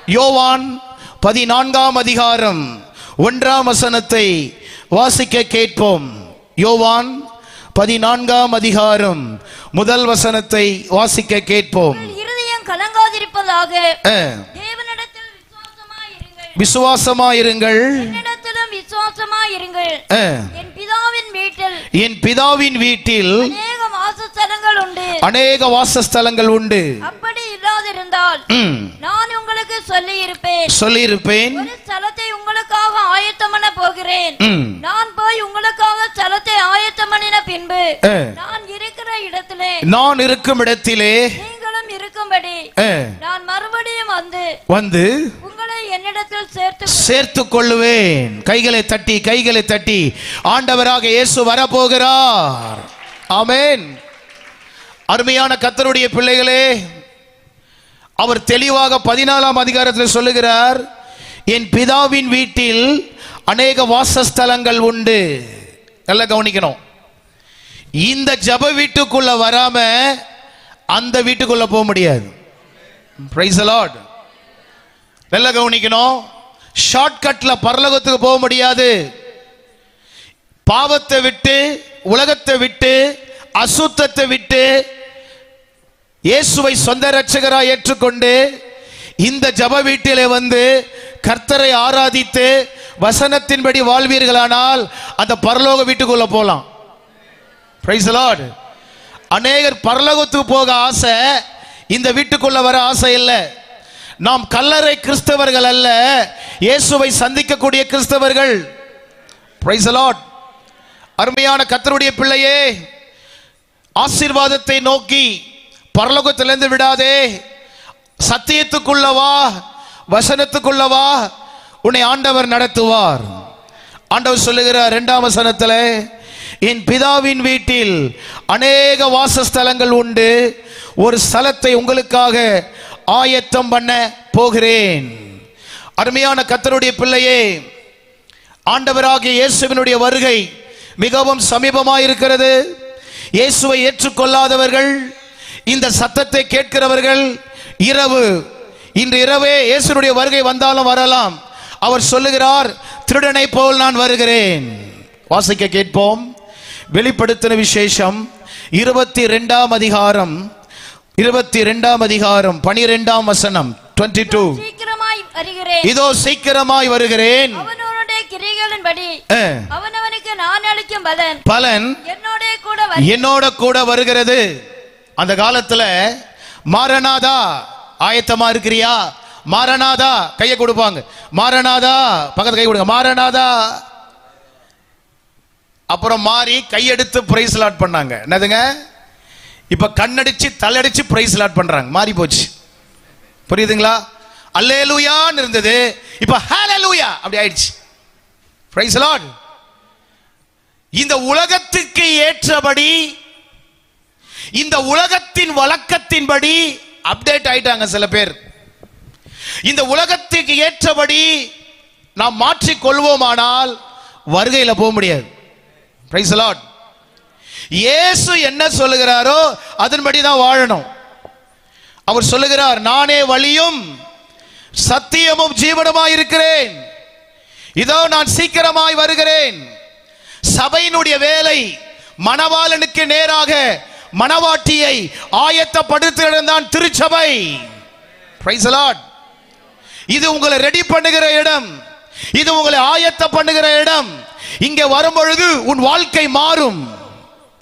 யோவான் 14ஆம் அதிகாரம் 1ஆம் வசனத்தை வாசிக்க கேட்போம். யோவான் 14ஆம் அதிகாரம் 1 வசனத்தை வாசிக்க கேட்போம். இருதயம் கலங்காதிருப்பதாக தேவனிடத்தில் விசுவாசமாயிருங்கள், என்னிடத்திலும் விசுவாசமாயிருங்கள். என் பிதாவின் வீட்டில் அநேக வாசஸ்தலங்கள் உண்டு. அப்படி இல்லாதிருந்தால் நான் உங்களுக்கு சொல்லியிருப்பேன். ஒரு ஸ்தலத்தை உங்களுக்காக ஆயத்தம் பண்ண போகிறேன். நான் போய் உங்களுக்காக ஸ்தலத்தை ஆயத்தம் பண்ணின பின்பு நான் இருக்கும் இடத்திலே நீங்களும் இருக்கும்படி நான் மறுபடியும் வந்து உங்களை என்னிடத்தில் சேர்த்துக் கொள்ளுவேன். கைகளை தட்டி ஆண்டவராக இயேசு வரப்போகிறார். ஆமென். அருமையான கர்த்தருடைய பிள்ளைகளே, அவர் தெளிவாக 14ஆம் அதிகாரத்தில் சொல்லுகிறார், என் பிதாவின் வீட்டில் அநேக வாசஸ்தலங்கள் உண்டு. நல்லா கவனிக்கணும். இந்த ஜப வீட்டுக்குள்ள வராம அந்த வீட்டுக்குள்ள போக முடியாது. Praise the Lord. நல்லா கவனிக்கணும். ஷார்ட்கட்ல பரலோகத்துக்கு போக முடியாது. பாவத்தை விட்டு, உலகத்தை விட்டு, அசுத்தத்தை விட்டு இயேசுவை சொந்த இரட்சகராய் ஏற்றுக்கொண்டு இந்த ஜப வீட்டிலே வந்து கர்த்தரை ஆராதித்து வசனத்தின்படி வாழ்வீர்களானால் அந்த பரலோக வீட்டுக்குள்ள போலாம். Price the Lord. அநேகர் பரலோகத்துக்கு போக ஆசை, இந்த வீட்டுக்குள்ள வர ஆசை இல்லை. நாம் கல்லறை கிறிஸ்தவர்கள் அல்ல, இயேசுவை சந்திக்கக்கூடிய கிறிஸ்தவர்கள். Price the Lord. அருமையான கர்த்தருடைய பிள்ளையே, ஆசீர்வாதத்தை நோக்கி பரலோகத்திலிருந்து விடாதே. சத்தியத்துக்குள்ளவா, வசனத்துக்குள்ளவா, உன்னை ஆண்டவர் நடத்துவார். ஆண்டவர் சொல்லுகிறார் 2ஆம் வசனத்தில், என் பிதாவின் வீட்டில் அநேக வாசஸ்தலங்கள் உண்டு, ஒரு ஸ்தலத்தை உங்களுக்காக ஆயத்தம் பண்ண போகிறேன். அருமையான கர்த்தருடைய பிள்ளையே, ஆண்டவராகிய இயேசுவினுடைய வருகை மிகவும் சமீபமாயிருக்கிறது. இயேசுவை ஏற்றுக்கொள்ளாதவர்கள், இந்த சத்தத்தை கேட்கிறவர்கள், இன்று இரவே இயேசுனுடைய வருகை வந்தாலும் வரலாம். அவர் சொல்லுகிறார், திருடனை போல் நான் வருகிறேன். வாசிக்க கேட்போம். வெளிப்படுத்தின விசேஷம் 22ஆம் அதிகாரம் 12ஆம் வசனம் 22. இதோ சீக்கிரமாய் வருகிறேன், அவனவனுக்கு நான் அளிக்கும் பலன் என்னோட கூட வருகிறது. அந்த காலத்துல மாரநாதா ஆயத்தமா இருக்கிறியா? மாரநாதா கையை கொடுப்பாங்க. மாரநாதா பக்கத்து கை கொடுங்க. மாரநாதா. அப்புறம் மாறி கையெடுத்து பிரைஸ் லாட் பண்ணாங்க. என்னதுங்க? இப்ப கண்ணடிச்சு தலையடிச்சு பிரைஸ் லாட் பண்றாங்க. மாறி போச்சு. புரியுதுங்களா? அல்லேலூயான்னு இருந்தது, இப்ப ஹalleluya அப்படி ஆயிடுச்சு. Praise Lord. இந்த உலகத்துக்கு ஏற்றபடி, இந்த உலகத்தின் வழக்கத்தின்படி அப்டேட் ஆயிட்டாங்க சில பேர். இந்த உலகத்துக்கு ஏற்றபடி நாம் மாற்றிக் கொள்வோமானால் வருகையில் போக முடியாது. Praise the Lord. இயேசு என்ன சொல்லுகிறாரோ அதன்படி தான் வாழணும். அவர் சொல்லுகிறார், நானே வழியும் சத்தியமும் ஜீவனுமாய் இருக்கிறேன், இதோ நான் சீக்கிரமாய் வருகிறேன். சபையினுடைய வேலை மணவாளனுக்கு நேராக மணவாட்டியை ஆயத்தப்படுத்துகிறதான் திருச்சபை. Price the Lord. இது உங்களை ரெடி பண்ணுகிற இடம், இது உங்களை ஆயத்த பண்ணுகிற இடம். இங்க வரும்பொழுது உன் வாழ்க்கை மாறும்.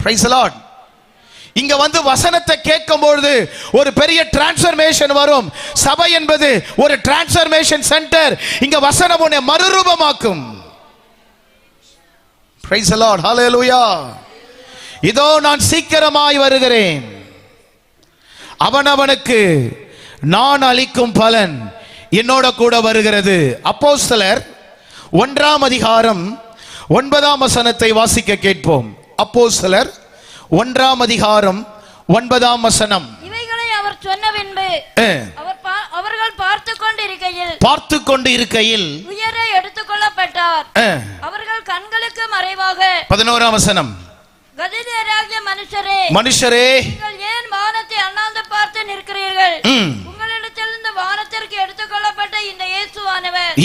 Price the Lord. இங்க வந்து வசனத்தை கேட்கும் பொழுது ஒரு பெரிய டிரான்ஸ்ஃபர்மேஷன் வரும். சபை என்பது ஒரு டிரான்ஸ்ஃபர்மேஷன் சென்டர். இங்க வசனம் உன்னை மறுரூபமாக்கும். Price the Lord. ஹalleluya. இதோ நான் சீக்கிரமாய் வருகிறேன், அவனவனுக்கு நான் அளிக்கும் பலன் என்னோட கூட வருகிறது. அப்போஸ்தலர் 1ஆம் அதிகாரம் 9ஆம் வசனத்தை வாசிக்க கேட்போம். அப்போஸ்தலர் 1ஆம் அதிகாரம் 9ஆம் வசனம். இவைகளை அவர் சொன்ன பின்பு அவர்கள் பார்த்து கொண்டு இருக்கையில் உயரே எடுத்துக்கொள்ளப்பட்டார். அவர்கள் கண்களுக்கு மறைவாக. 11ஆம் வசனம். கலிலேயராகிய மனுஷரே, நீங்கள் ஏன் வானத்தை அண்ணாந்து பார்த்து நிற்கிறீர்கள்? உங்களிடத்திலிருந்து வானத்திற்கு எடுத்துக்கொள்ளப்பட்ட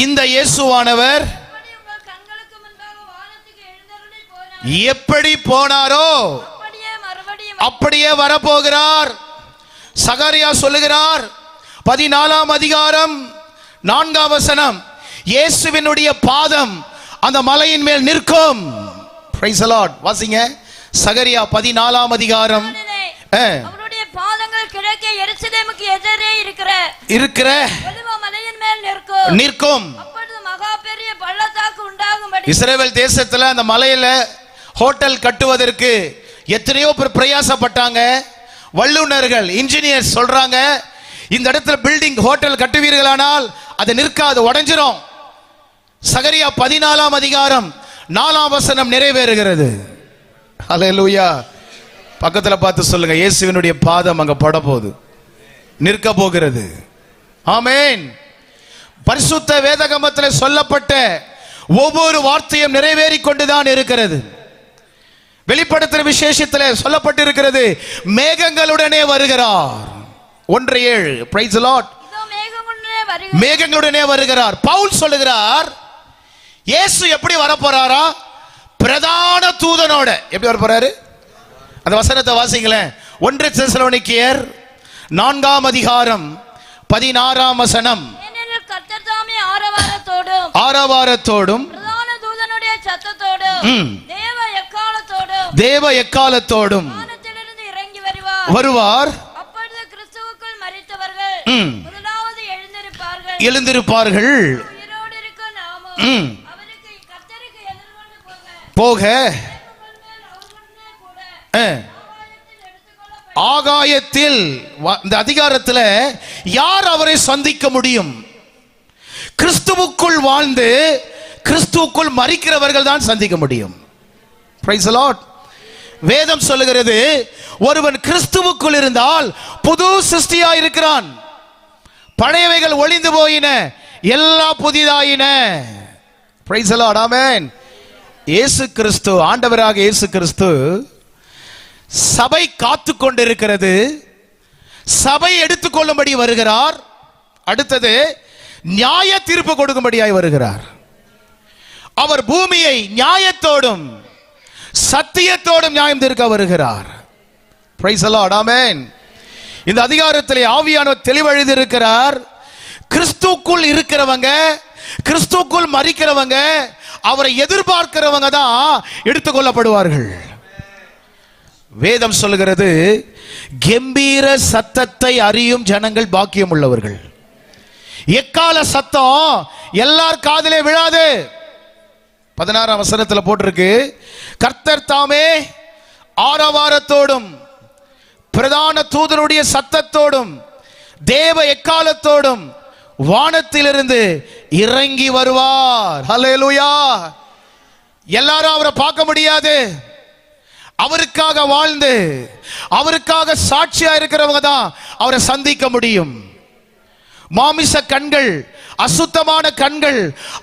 இந்த இயேசுவானவர் எப்படி போனாரோ அப்படியே வரப்போகிறார். சகரியா சொல்லுகிறார் 14ஆம் அதிகாரம் 4ஆம் வசனம், இயேசுவினுடைய பாதம் அந்த மலையின் மேல் நிற்கும். Price the Lord. வாசிங்க சகரியா 14ஆம் அதிகாரம். அவருடைய பாதங்கள் கிழக்கே எருசலேமுக்கு எதிரே இருக்கிற ஒலிவ மலையின் மேல் நிற்கும். அப்பொழுது மகா பெரிய பள்ளத்தாக்கு உண்டாகும்படி இஸ்ரவேல் தேசத்துல அந்த மலையில ஹோட்டல் கட்டுவதற்கு எத்தனையோ பேர் பிரயாசப்பட்டாங்க. வல்லுநர்கள், இன்ஜினியர்ஸ் சொல்றாங்க, இந்த இடத்துல பில்டிங் ஹோட்டல் கட்டுவீர்களானால் அது நிற்காது, உடைஞ்சிரும். சகரியா 14ஆம் அதிகாரம் 4ஆம் வசனம் நிறைவேறுகிறது. ஹல்லேலூயா. பக்கத்துல பார்த்து சொல்லுங்க, இயேசுவினுடைய பாதம் அங்க பட போகுது, நிற்க போகிறது. ஆமென். பரிசுத்த வேதகமத்தில் சொல்லப்பட்ட ஒவ்வொரு வார்த்தையும் நிறைவேறிக் கொண்டுதான் இருக்கிறது. வெளிப்படுத்துற விசேஷத்தில் சொல்லப்பட்டிருக்கிறது, மேகங்களுடனே வருகிறார். 1:7. Price the Lord. மேகங்களுடனே வருகிறார். பவுல் சொல்லுகிறார், இயேசு எப்படி வரப்போறாரா? பிரதான தூதனோட. எப்படி வரப்போறாரு? அந்த வசனத்தை வாசிங்களேன். 1 தெசலோனிக்கேயர் 4ஆம் அதிகாரம் 16ஆம் வசனம். கர்த்தர் தாமே ஆரவாரத்தோடும் பிரதான தூதனுடைய சத்தத்தோடும் தேவ எக்காலத்தோடும் வானத்திலிருந்து இறங்கி வருவார். அப்பொழுது கிறிஸ்துவுக்குள் மரித்தவர்கள் முதலாவது எழுந்திருப்பார்கள். உயிரோடு இருக்கும் நாமும் அவருக்கு கர்த்தருக்கு எதிர்கொண்டு போக ஆகாயத்தில். இந்த அதிகாரத்தில் யார் அவரை சந்திக்க முடியும்? கிறிஸ்துவுக்குள் வாழ்ந்து கிறிஸ்துவுக்குள் மரிக்கிறவர்கள் தான் சந்திக்க முடியும். Price the Lord. வேதம் சொல்லுகிறது, ஒருவன் கிறிஸ்துவுக்குள் இருந்தால் புது சிருஷ்டியா இருக்கிறான், பழையவைகள் ஒளிந்து போயின, எல்லாம் புதிதாயின. Price the Lord. ஆமென். இயேசு கிறிஸ்து, ஆண்டவராக இயேசு கிறிஸ்து சபை காத்து கொண்டிருக்கிறது. சபை எடுத்துக்கொள்ளும்படி வருகிறார். அடுத்தது நியாய தீர்ப்பு கொடுக்கும்படியாய் வருகிறார். அவர் பூமியை நியாயத்தோடும் சத்தியத்தோடும் நியாயம் தீர்க்க வருகிறார். Praise the Lord. ஆமென். இந்த அதிகாரத்திலே ஆவியானவர் தெளிவெழுதி இருக்கிறார். கிறிஸ்துவுக்குள் இருக்கிறவங்க, கிறிஸ்துவுக்குள் மரிக்கிறவங்க, அவரை எதிர்பார்க்கிறவங்க தான் எடுத்துக்கொள்ளப்படுவார்கள். வேதம் சொல்லுகிறது, கம்பீர சத்தத்தை அறியும் ஜனங்கள் பாக்கியம் உள்ளவர்கள். எக்கால சத்தம் எல்லார் காதிலே விழாது. 16ஆம் வசனத்தில் போட்டிருக்கு, கர்த்தர் தாமே ஆரவாரத்தோடும் பிரதான தூதனுடைய சத்தத்தோடும் தேவ எக்காலத்தோடும் வானத்திலிருந்து இறங்கி வருவார். ஹல்லேலூயா. எல்லாரும் அவரை பார்க்க முடியாது. அவருக்காக வாழ்ந்து அவருக்காக சாட்சியா இருக்கிறவங்க தான் அவரை சந்திக்க முடியும். மாமிச கண்கள், அசுத்தமான கண்கள்,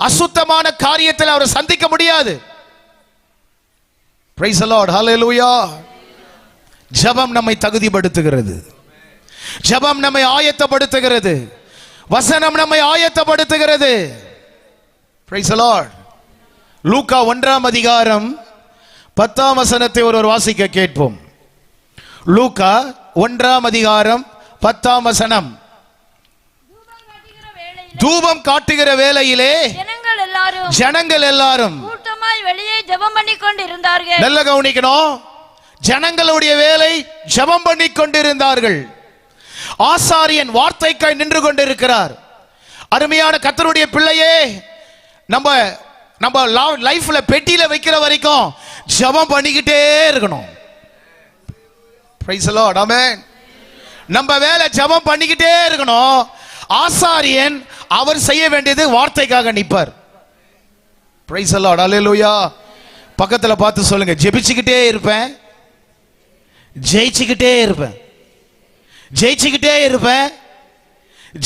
அசுத்தமான காரியத்தில் அவரை சந்திக்க முடியாது. Praise the Lord. ஹல்லேலூயா. ஜெபம் நம்மை தகுதிப்படுத்துகிறது. ஜெபம் நம்மை ஆயத்தப்படுத்துகிறது. வசனம் நம்மை ஆயத்தப்படுத்துகிறது. Price the Lord. லூக்கா 1ஆம் அதிகாரம் 10ஆம் வசனத்தை ஒருவர் வாசிக்க கேட்போம். லூக்கா 1ஆம் அதிகாரம் 10ஆம் வசனம். தூபம் காட்டுகிற வேளையிலே ஜனங்கள் எல்லாரும் கூட்டமாய் வெளியே ஜெபம் பண்ணிக் கொண்டிருந்தார்கள். நல்ல கவனிக்கணும். ஜனங்களுடைய வேலை ஜெபம் பண்ணிக் கொண்டிருந்தார்கள். ஆசாரியன் வார்த்தைக்காய் நின்று கொண்டிருக்கிறார். அருமையான கர்த்தருடைய பிள்ளையே, நம்ம லைஃப்ல பெட்டியில வைக்கிற வரைக்கும் ஜெபம் பண்ணிக்கிட்டே இருக்கணும். Praise the Lord. ஆமென். நம்ம வேலை ஜெபம் பண்ணிக்கிட்டே இருக்கணும். ஆசாரியன் அவர் செய்ய வேண்டியது வார்த்தைக்காக நிற்பார். Praise the Lord. ஹல்லேலூயா. பக்கத்துல பார்த்து சொல்லுங்க, ஜெபிச்சுக்கிட்டே இருப்பேன், ஜெயிச்சுக்கிட்டே இருப்பேன், ஜெயிச்சுக்கிட்டே இருப்பேன்,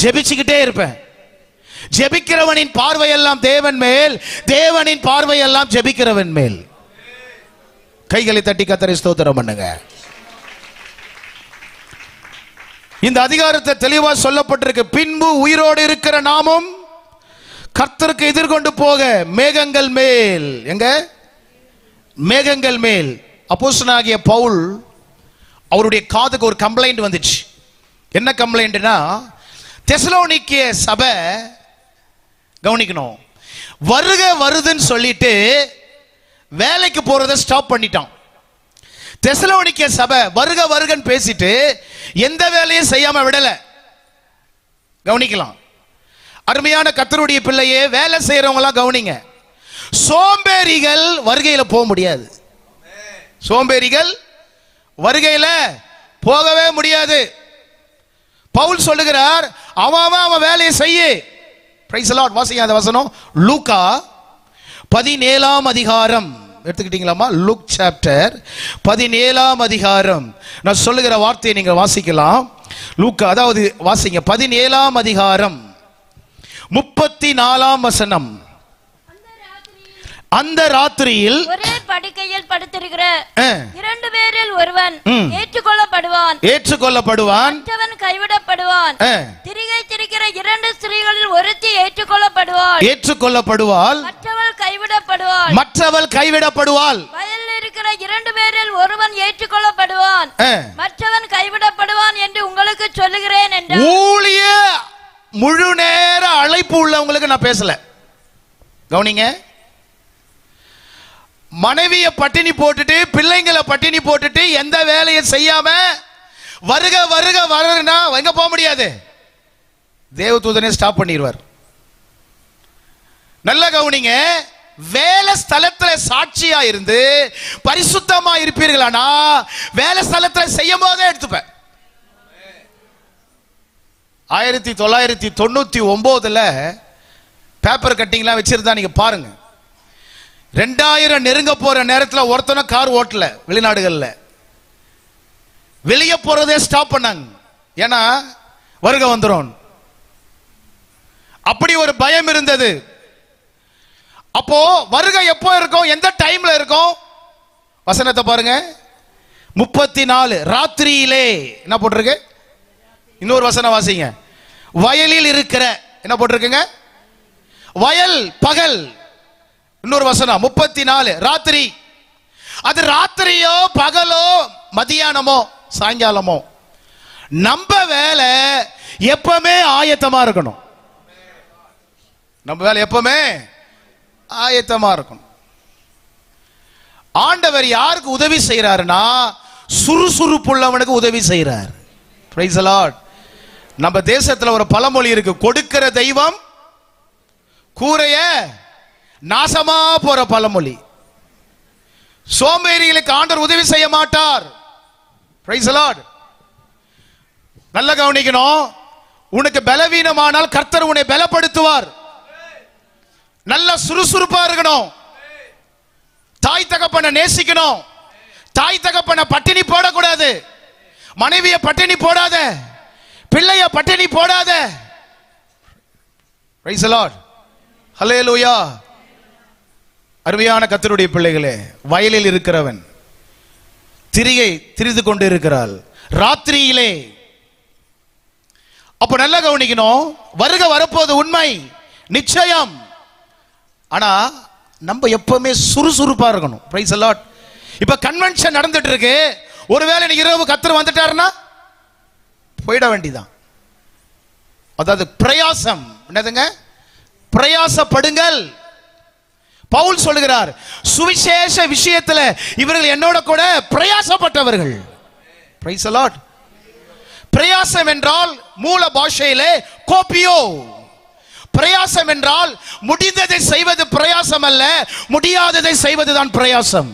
ஜெபிச்சுக்கிட்டே இருப்பேன். ஜெபிக்கிறவனின் பார்வையெல்லாம் தேவன் மேல், தேவனின் பார்வையெல்லாம் ஜெபிக்கிறவன் மேல். கைகளை தட்டி கர்த்தரை ஸ்தோத்திரம் பண்ணுங்க. இந்த அதிகாரத்தை தெளிவா சொல்லப்பட்டிருக்கு. பின்பு உயிரோடு இருக்கிற நாமும் கர்த்தருக்கு எதிர்கொண்டு போக மேகங்கள் மேல், எங்க மேகங்கள் மேல். அப்போஸ்தலனாகிய பவுல் அவருடைய காதுக்கு ஒரு கம்ப்ளைண்ட் வந்துச்சு. என்ன கம்ப்ளைண்ட்னா, தெசலோனிக்கே சபை கவனிக்கணும், வருக வருதுன்னு சொல்லிட்டு வேலைக்கு போறதை ஸ்டாப் பண்ணிட்டான். தெசலோனிக்கே சபை வருக வருகன்னு பேசிட்டு எந்த வேலையும் செய்யாம விடல. கவனிக்கலாம். அருமையான கர்த்தருடைய பிள்ளையே, வேலை செய்யறவங்க எல்லாம் கவனிங்க. சோம்பேறிகள் வருகையில போக முடியாது. சோம்பேறிகள் வருகையில போகவே முடியாது. பவுல் சொல்லுகிறார், அவன் வேலையை செய்ய. Price the Lord. வாசிங்க அந்த வசனம். லூக்கா 17ஆம் அதிகாரம் எடுத்துக்கிட்டீங்களாமா? லூக் சாப்டர் 17ஆம் அதிகாரம். நான் சொல்லுகிற வார்த்தையை நீங்க வாசிக்கலாம். லூக்கா, அதாவது வாசிங்க 17ஆம் அதிகாரம் 34ஆம் வசனம். அந்த ராத்திரியில் ஒரே படுக்கையில் படுத்திருக்கிற இரண்டு பேரில் ஒருவன் ஏற்றுக்கொள்ளப்படுவான், மற்றவன் கைவிடப்படுவான். திரிகை திரிக்கிற இரண்டு ஸ்திரீகளில் ஒருத்தி ஏற்றுக்கொள்ளப்படுவாள், மற்றவள் கைவிடப்படுவாள். வயலில் இருக்கிற இரண்டு பேரில் ஒருவன் ஏற்றுக்கொள்ளப்படுவான், மற்றவன் கைவிடப்படுவான் என்று உங்களுக்கு சொல்லுகிறேன் என்றார். ஊழிய முழு நேர அழைப்பு உள்ளவங்களுக்கு நான் பேசல. கவனிங்க. மனைவியை பட்டினி போட்டுட்டு, பிள்ளைங்களை பட்டினி போட்டுட்டு, எந்த வேலையை செய்யாம வருக வருக வருனா எங்க போக முடியாது. தேவதூதனே ஸ்டாப் பண்ணிடுவார். நல்ல கவனிங்க. வேலை ஸ்தலத்துல சாட்சியா இருந்து பரிசுத்தமா இருப்பீர்களானா வேலை ஸ்தலத்துல செய்யும் போதே எடுத்துப்பேன். 1999 பேப்பர் கட்டிங்லாம் வச்சிருந்தா நீங்க பாருங்க. 2000 நெருங்க போற நேரத்தில் ஒருத்தன கார் ஓட்டல. வெளிநாடுகள்ல வெளியே போறதே ஸ்டாப் பண்ணாங்க. ஏன்னா வருக வந்துரும். அப்படி ஒரு பயம் இருந்தது. அப்போ வருகை எப்போ இருக்கும், எந்த டைம்ல இருக்கும்? வசனத்தை பாருங்க. 34 ராத்திரியிலே என்ன போட்டிருக்கு? இன்னொரு வசனம் வாசிங்க. வயலில் இருக்கிற என்ன போட்டிருக்குங்க? வயல் பகல். இன்னொரு வசனம் 34 ராத்திரி. அது ராத்திரியோ பகலோ மதியானமோ சாயங்காலமோ, நம்ம வேலை எப்பவுமே ஆயத்தமா இருக்கணும். நம்ம வேலை எப்பவுமே ஆயத்தமா இருக்கணும். ஆண்டவர் யாருக்கு உதவி செய்யறாருன்னா சுறுசுறுப்புள்ளவனுக்கு உதவி செய்யறார். Praise the Lord. நம்ம தேசத்துல ஒரு பழமொழி இருக்கு, கொடுக்கிற தெய்வம் கூரைய நாசமா போற பழமொழி. சோம்பேறிகளுக்கு ஆண்டவர் உதவி செய்ய மாட்டார். Price the Lord. நல்ல கவனிக்கணும். உனக்கு பலவீனமானால் கர்த்தர் உன்னை பலப்படுத்துவார். நல்ல சுறுசுறுப்பா இருக்கணும். தாய் தகப்பனை நேசிக்கணும். தாய் தகப்பனை பட்டினி போடக்கூடாது. மனைவியை பட்டினி போடாத, பிள்ளைய பட்டினி போடாத. Praise the Lord. ஹல்லேலூயா. அருமையான கர்த்தருடைய பிள்ளைகளே, வயலில் இருக்கிறவன் திரியை திரிந்து கொண்டு இருக்கிறாள் ராத்திரியிலே. அப்ப நல்லா கவனிக்கணும். வருக வரப்போது உண்மை, நிச்சயம். ஆனா நம்ம எப்பவுமே சுறுசுறுப்பா இருக்கணும். Praise the Lord. இப்ப கன்வென்ஷன் நடந்துட்டு இருக்கு. ஒருவேளை இன்னைக்கு இரவு கர்த்தர் வந்துட்டாருன்னா போயிட வேண்டியதான். அதாவது பிரயாசம். என்னதுங்க? பிரயாசப்படுங்கள். பவுல் சொல்லுகிறார், சுவிசேஷ விஷயத்துல இவர்கள் என்னோட கூட பிரயாசப்பட்டவர்கள். Price the Lord. பிரயாசம் என்றால் மூல பாஷையிலே கோபியோ. பிரயாசம் என்றால் முடிந்ததை செய்வது பிரயாசம் அல்ல, முடியாததை செய்வதுதான் பிரயாசம்.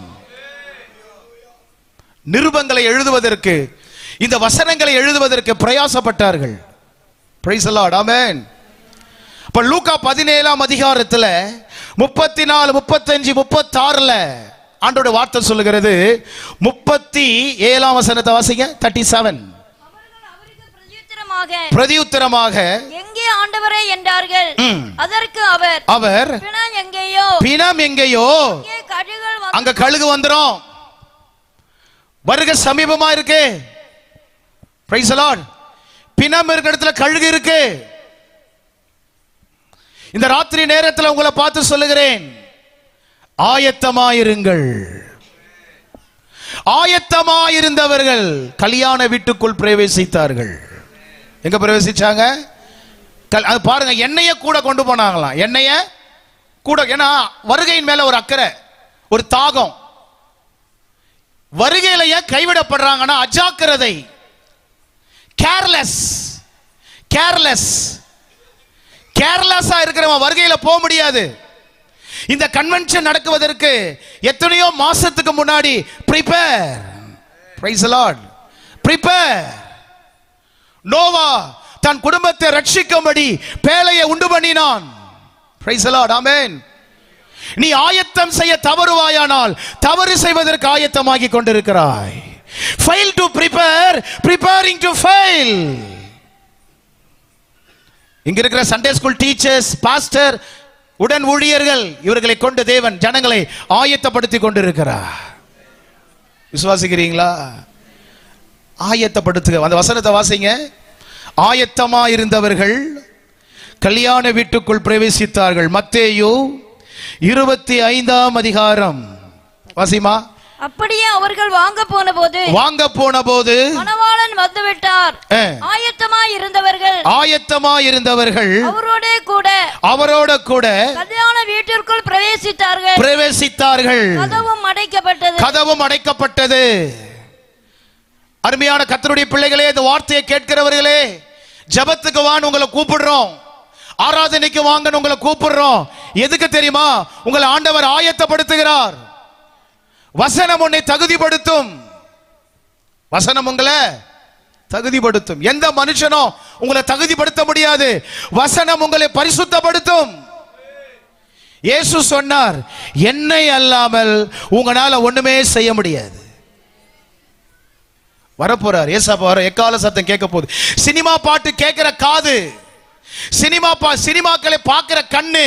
நிருபங்களை எழுதுவதற்கு, இந்த வசனங்களை எழுதுவதற்கு பிரயாசப்பட்டார்கள். Price the Lord. ஆமென். இப்ப லூக்கா 17ஆம் அதிகாரத்துல 34, 35, 36 ஆண்டோட வார்த்தை சொல்லுகிறது. 37ஆம் வசனத்தை வாசிங்க. 37. பிரதியுத்தரமாக எங்கே ஆண்டவரே என்றார்கள். அதற்கு அவர் பிணம் எங்கேயோ அங்க கழுகு வந்துரும். வருகை சமீபமா இருக்கு. Price the Lord. பிணம் இருக்கிற இடத்துல கழுகு இருக்கு. இந்த ராத்திரி நேரத்தில் உங்களை பார்த்து சொல்லுகிறேன், ஆயத்தமாயிருங்கள். ஆயத்தமாயிருந்தவர்கள் கல்யாண வீட்டுக்குள் பிரவேசித்தார்கள். எங்க பிரவேசிச்சாங்க? அது பாருங்க, எண்ணெய கூட கொண்டு போனாங்களாம். எண்ணெய கூட, ஏன்னா வருகையின் மேல ஒரு அக்கறை, ஒரு தாகம். வருகையில ஏன் கைவிடப்படுறாங்கன்னா அஜாக்கிரதை, கேர்லெஸ். கேர்லெஸ்ஸா இருக்கிறவன் வருகையில போக முடியாது. இந்த கன்வென்ஷன் நடக்குவதற்கு எத்தனையோ மாசத்துக்கு முன்னாடி prepare. Praise the lord. Prepare. Noah தன் குடும்பத்தை ரட்சிக்கும்படி பேழையை உண்டு பண்ணினான். Praise the Lord. ஆமென். நீ ஆயத்தம் செய்ய தவறுவாயானால் தவறு செய்வதற்கு ஆயத்தமாகி கொண்டிருக்கிறாய். fail to prepare, preparing to fail. இங்க இருக்கிற சண்டே ஸ்கூல் டீச்சர்ஸ், பாஸ்டர், உடன் ஊழியர்கள், இவர்களை கொண்டு தேவன் ஜனங்களை ஆயத்தப்படுத்தி கொண்டிருக்கிறார். விசுவாசிக்கிறீங்களா? ஆயத்தப்படுத்துக. அந்த வசனத்தை வாசிங்க. ஆயத்தமா இருந்தவர்கள் கல்யாண வீட்டுக்குள் பிரவேசித்தார்கள். மத்தேயு 25ஆம் அதிகாரம் வாசிமா. அப்படியே அவர்கள் வாங்க போன போது மணவாளன் வந்துவிட்டார். ஆயத்தமா இருந்தவர்கள் அவரோட கூட கல்யாண வீட்டிற்குள் பிரவேசித்தார்கள். கதவும் அடைக்கப்பட்டது. அருமையான கர்த்தருடைய பிள்ளைகளே, இந்த வார்த்தையை கேட்கிறவர்களே, ஜெபத்துக்கு வான்னு உங்களை கூப்பிடுறோம், ஆராதனைக்கு வாங்கன்னு உங்களை கூப்பிடுறோம். எதுக்கு தெரியுமா? உங்களை ஆண்டவர் ஆயத்தப்படுத்துகிறார். வசனம் உன்னை தகுதிப்படுத்தும். வசனம் உங்களை தகுதிப்படுத்தும். எந்த மனுஷனும் உங்களை தகுதிப்படுத்த முடியாது. வசனம் உங்களை பரிசுத்தப்படுத்தும். இயேசு சொன்னார், என்னை அல்லாமல் உங்களால ஒண்ணுமே செய்ய முடியாது. வரப்போறார் ஏசாப்பா, வர எக்கால சத்தம் கேட்க போகுது. சினிமா பாட்டு கேட்கிற காது, சினிமாக்களை பார்க்கிற கண்ணு,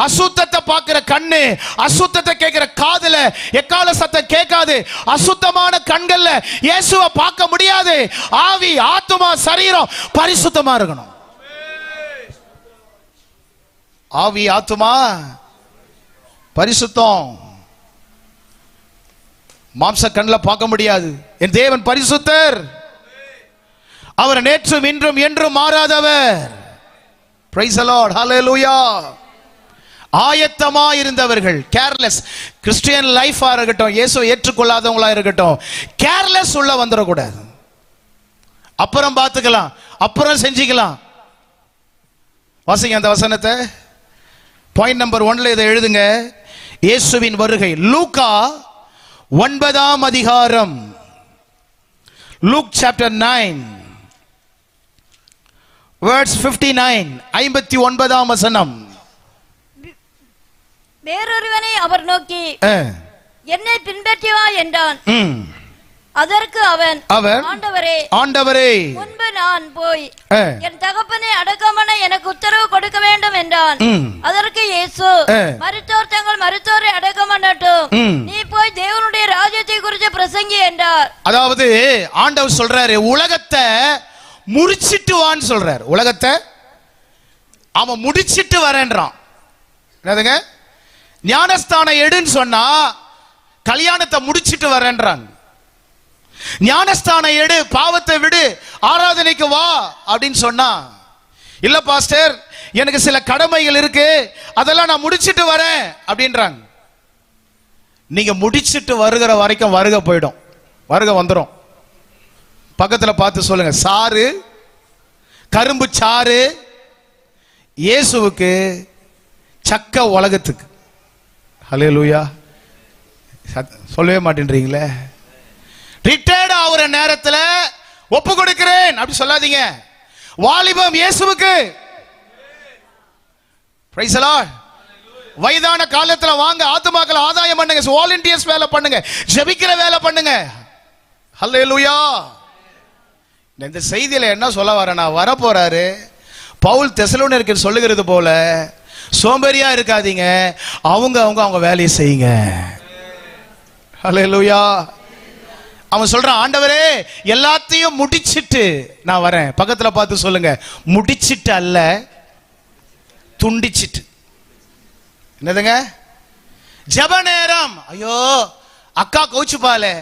அசுத்தத்தை பார்க்கிற கண்ணு, அசுத்தத்தை கேட்கிற காதுல எக்கால சத்தம் கேட்காது. அசுத்தமான கண்கள்ல இயேசுவை பார்க்க முடியாது. ஆவி, ஆத்துமா, சரீரம் பரிசுத்தமா இருக்கணும். ஆவி, ஆத்துமா பரிசுத்தம். மாம்ச கண்ணில் பார்க்க முடியாது. என் தேவன் பரிசுத்தர். அவர் நேற்றும் இன்றும் என்றும் மாறாதவர். Praise the Lord. Hallelujah. ஆயத்தமா இருந்தவர்கள், கேர்லெஸ். கிறிஸ்டியன் லைஃபா இருக்கட்டும், இயேசுவை ஏற்றுக்கொள்ளாதவங்களா இருக்கட்டும், கேர்லெஸ் உள்ள வந்துடக்கூடாது. அப்புறம் பார்த்துக்கலாம், அப்புறம் செஞ்சுக்கலாம். வாசிங்க அந்த வசனத்தை. பாயிண்ட் நம்பர் 1ல இதை எழுதுங்க. இயேசுவின் வருகை. லூக்கா 9ஆம் அதிகாரம், Luke chapter 9 verse 59, 59ஆம் வசனம். வேறொருவனை அவர் நோக்கி, என்னை பின்பற்றி வா என்றான். அதற்கு அவன், ஆண்டவரே, முன்பு நான் போய் என் தகப்பனை அடக்கம் பண்ண எனக்கு உத்தரவு கொடுக்க வேண்டும் என்றான். அதற்கு இயேசு, மரித்தோர் தங்கள் மரித்தோரை அடக்கம் பண்ணட்டும், நீ போய் தேவனுடைய ராஜ்யத்தை குறித்து பிரசங்கி என்றார். அதாவது ஆண்டவர் சொல்றாரு, உலகத்தை முடிச்சிட்டு வான்னு சொல்றாரு. உலகத்தை அவன் முடிச்சிட்டு வரேன்றான். என்னதுங்க? ஞானஸ்தானம் எடுன்னு சொன்னா கல்யாணத்தை முடிச்சிட்டு வரேன்றாங்க. ஞானஸ்தானம் எடு, பாவத்தை விடு, ஆராதனைக்கு வா அப்படின்னு சொன்னா, இல்ல பாஸ்டர் எனக்கு சில கடமைகள் இருக்கு, அதெல்லாம் நான் முடிச்சிட்டு வரேன் அப்படின்றாங்க. நீங்க முடிச்சிட்டு வருகிற வரைக்கும் வருகை போயிடும், வருகை வந்துடும். பக்கத்துல பார்த்து சொல்லுங்க, சாறு, கரும்பு சாறு இயேசுவுக்கு, சக்க உலகத்துக்கு. ஹல்லேலூயா. சொல்லவே மாட்டேன்றீங்களே. ரிட்டையர்ட் ஆகுற நேரத்துல ஒப்பு கொடுக்கிறேன் அப்படி சொல்லாதீங்க. வாலிபம் இயேசுவுக்கு. Price the Lord. வயதான காலத்துல வாங்க, ஆத்துமாக்களை ஆதாயம் பண்ணுங்க, வாலண்டியர்ஸ் வேலை பண்ணுங்க, ஜெபிக்கிற வேலை பண்ணுங்க. ஹல்லேலூயா. இந்த செய்தியில என்ன சொல்ல வரேன்னா, வர போறாரு பவுல் தெசலோனிக்கேயருக்கு சொல்லுகிறது போல, சோம்பேறியா இருக்காதீங்க, அவங்க வேலையை செய்யுங்க. ஹல்லேலூயா. அவன் சொல்றான், ஆண்டவரே எல்லாத்தையும் முடிச்சிட்டு நான் வரேன். பக்கத்துல பார்த்து சொல்லுங்க, முடிச்சிட்டு அல்ல, துண்டிச்சிட்டு. என்னதுங்க? ஜெப நேரம், ஐயோ அக்கா கோச்சுப்பாலே.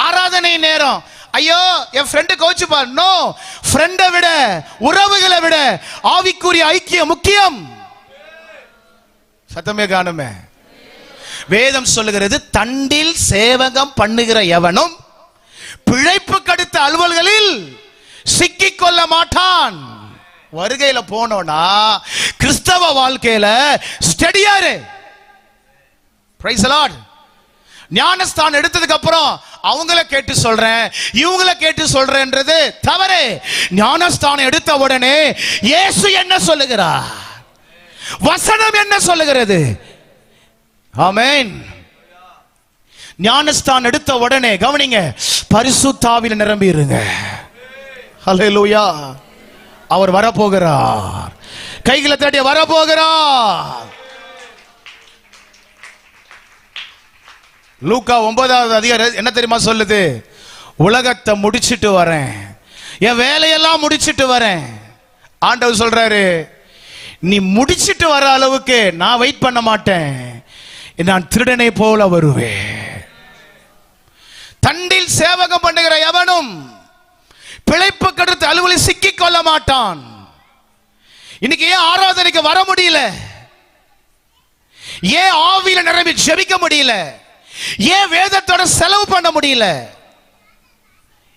ஆராதனை நேரம், ஐயோ என் ஃப்ரெண்டு கோச்சுப்பா. நோ, ஃப்ரெண்டை விட, உறவுகளை விட ஆவிக்குரிய ஐக்கியம் முக்கியம். சத்தமே காணுமே. வேதம் சொல்லுகிறது, தண்டில் சேவகம் பண்ணுகிற எவனும் பிழைப்பு கடுத்த அலுவல்களில் சிக்கிக் கொள்ள மாட்டான். வருகையில போனோம்னா கிறிஸ்தவ வாழ்க்கையில ஸ்டெடியாரு. Price the Lord. ஞானஸ்தானம் எடுத்ததுக்கு அப்புறம் அவங்கள கேட்டு சொல்றேன், இவங்கள கேட்டு சொல்றேன்றது தவறு. ஞானஸ்தானம் எடுத்த உடனே இயேசு என்ன சொல்லுகிறார், வசனம் என்ன சொல்லுகிறது. ஆமென். ஞானஸ்தானம் எடுத்த உடனே கவனிங்க, பரிசுத்த ஆவியில நிரம்பி இருங்க. ஹல்லேலூயா. அவர் வரப்போகிறார். கைகளை தட்டி வரப்போகிறார். லூக்கா 9வது அதிகாரம் என்ன தெரியுமா சொல்லுது? உலகத்தை முடிச்சிட்டு வரேன், என் வேலையெல்லாம் முடிச்சிட்டு வரேன். ஆண்டவர் சொல்றாரு, நீ முடிச்சிட்டு வர அளவுக்கு நான் வெயிட் பண்ண மாட்டேன், நான் திருடனை போல வருவேன். தண்டில் சேவகம் பண்ணுகிற எவனும் பிழைப்பு கடுத்த அலுவலில் சிக்கிக் கொள்ள மாட்டான். இன்னைக்கு ஏன் ஆராதனைக்கு வர முடியல? ஏன் ஆவியில நிரம்பி ஜெபிக்க முடியல? ஏன் வேதத்தோட செலவு பண்ண முடியல?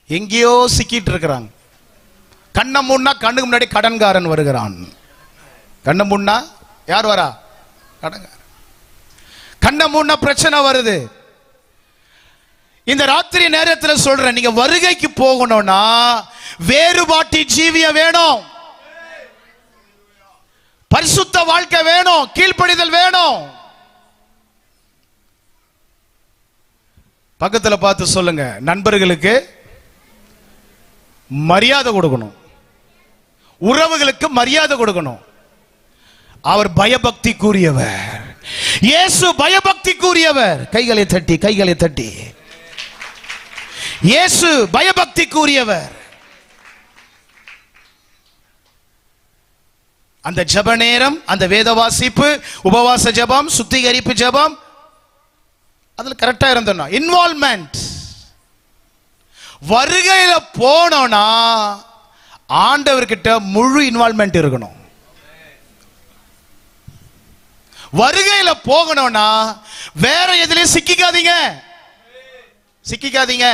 எங்கேயோ சிக்கிட்டு இருக்கிறாங்க. கண்ண முன்னா கண்ணுக்கு முன்னாடி கடன்காரன் வருகிறான். கண்ண முன்னா யார் வரா? கடன்காரன். கண்ண முன்னா பிரச்சனை வருது. இந்த ராத்திரி நேரத்தில் சொல்றேன், நீங்க வருகைக்கு போகணும்னா வேறுபாட்டி ஜீவியம் வேணும், பரிசுத்த வாழ்க்கை வேணும், கீழ்ப்படிதல் வேணும். பக்கத்துல பார்த்து சொல்லுங்க, நண்பர்களுக்கு மரியாதை கொடுக்கணும், உறவுகளுக்கு மரியாதை கொடுக்கணும். அவர் பயபக்தி கூறியவர். இயேசு பயபக்தி கூறியவர். கைகளை தட்டி, கைகளை தட்டி. இயேசு பயபக்தி கூறியவர். அந்த ஜெப நேரம், அந்த வேத வாசிப்பு, உபவாச ஜெபம், சுத்திகரிப்பு ஜெபம், அதுல கரெக்டா இருந்தோம்னா இன்வால்வ்மெண்ட். வருகையில போனோம்னா ஆண்டவர்கிட்ட முழு இன்வால்வ்மெண்ட் இருக்கணும். வருகையில போகணும்னா வேற எதுலயும் சிக்கிக்காதீங்க, சிக்கிக்காதீங்க.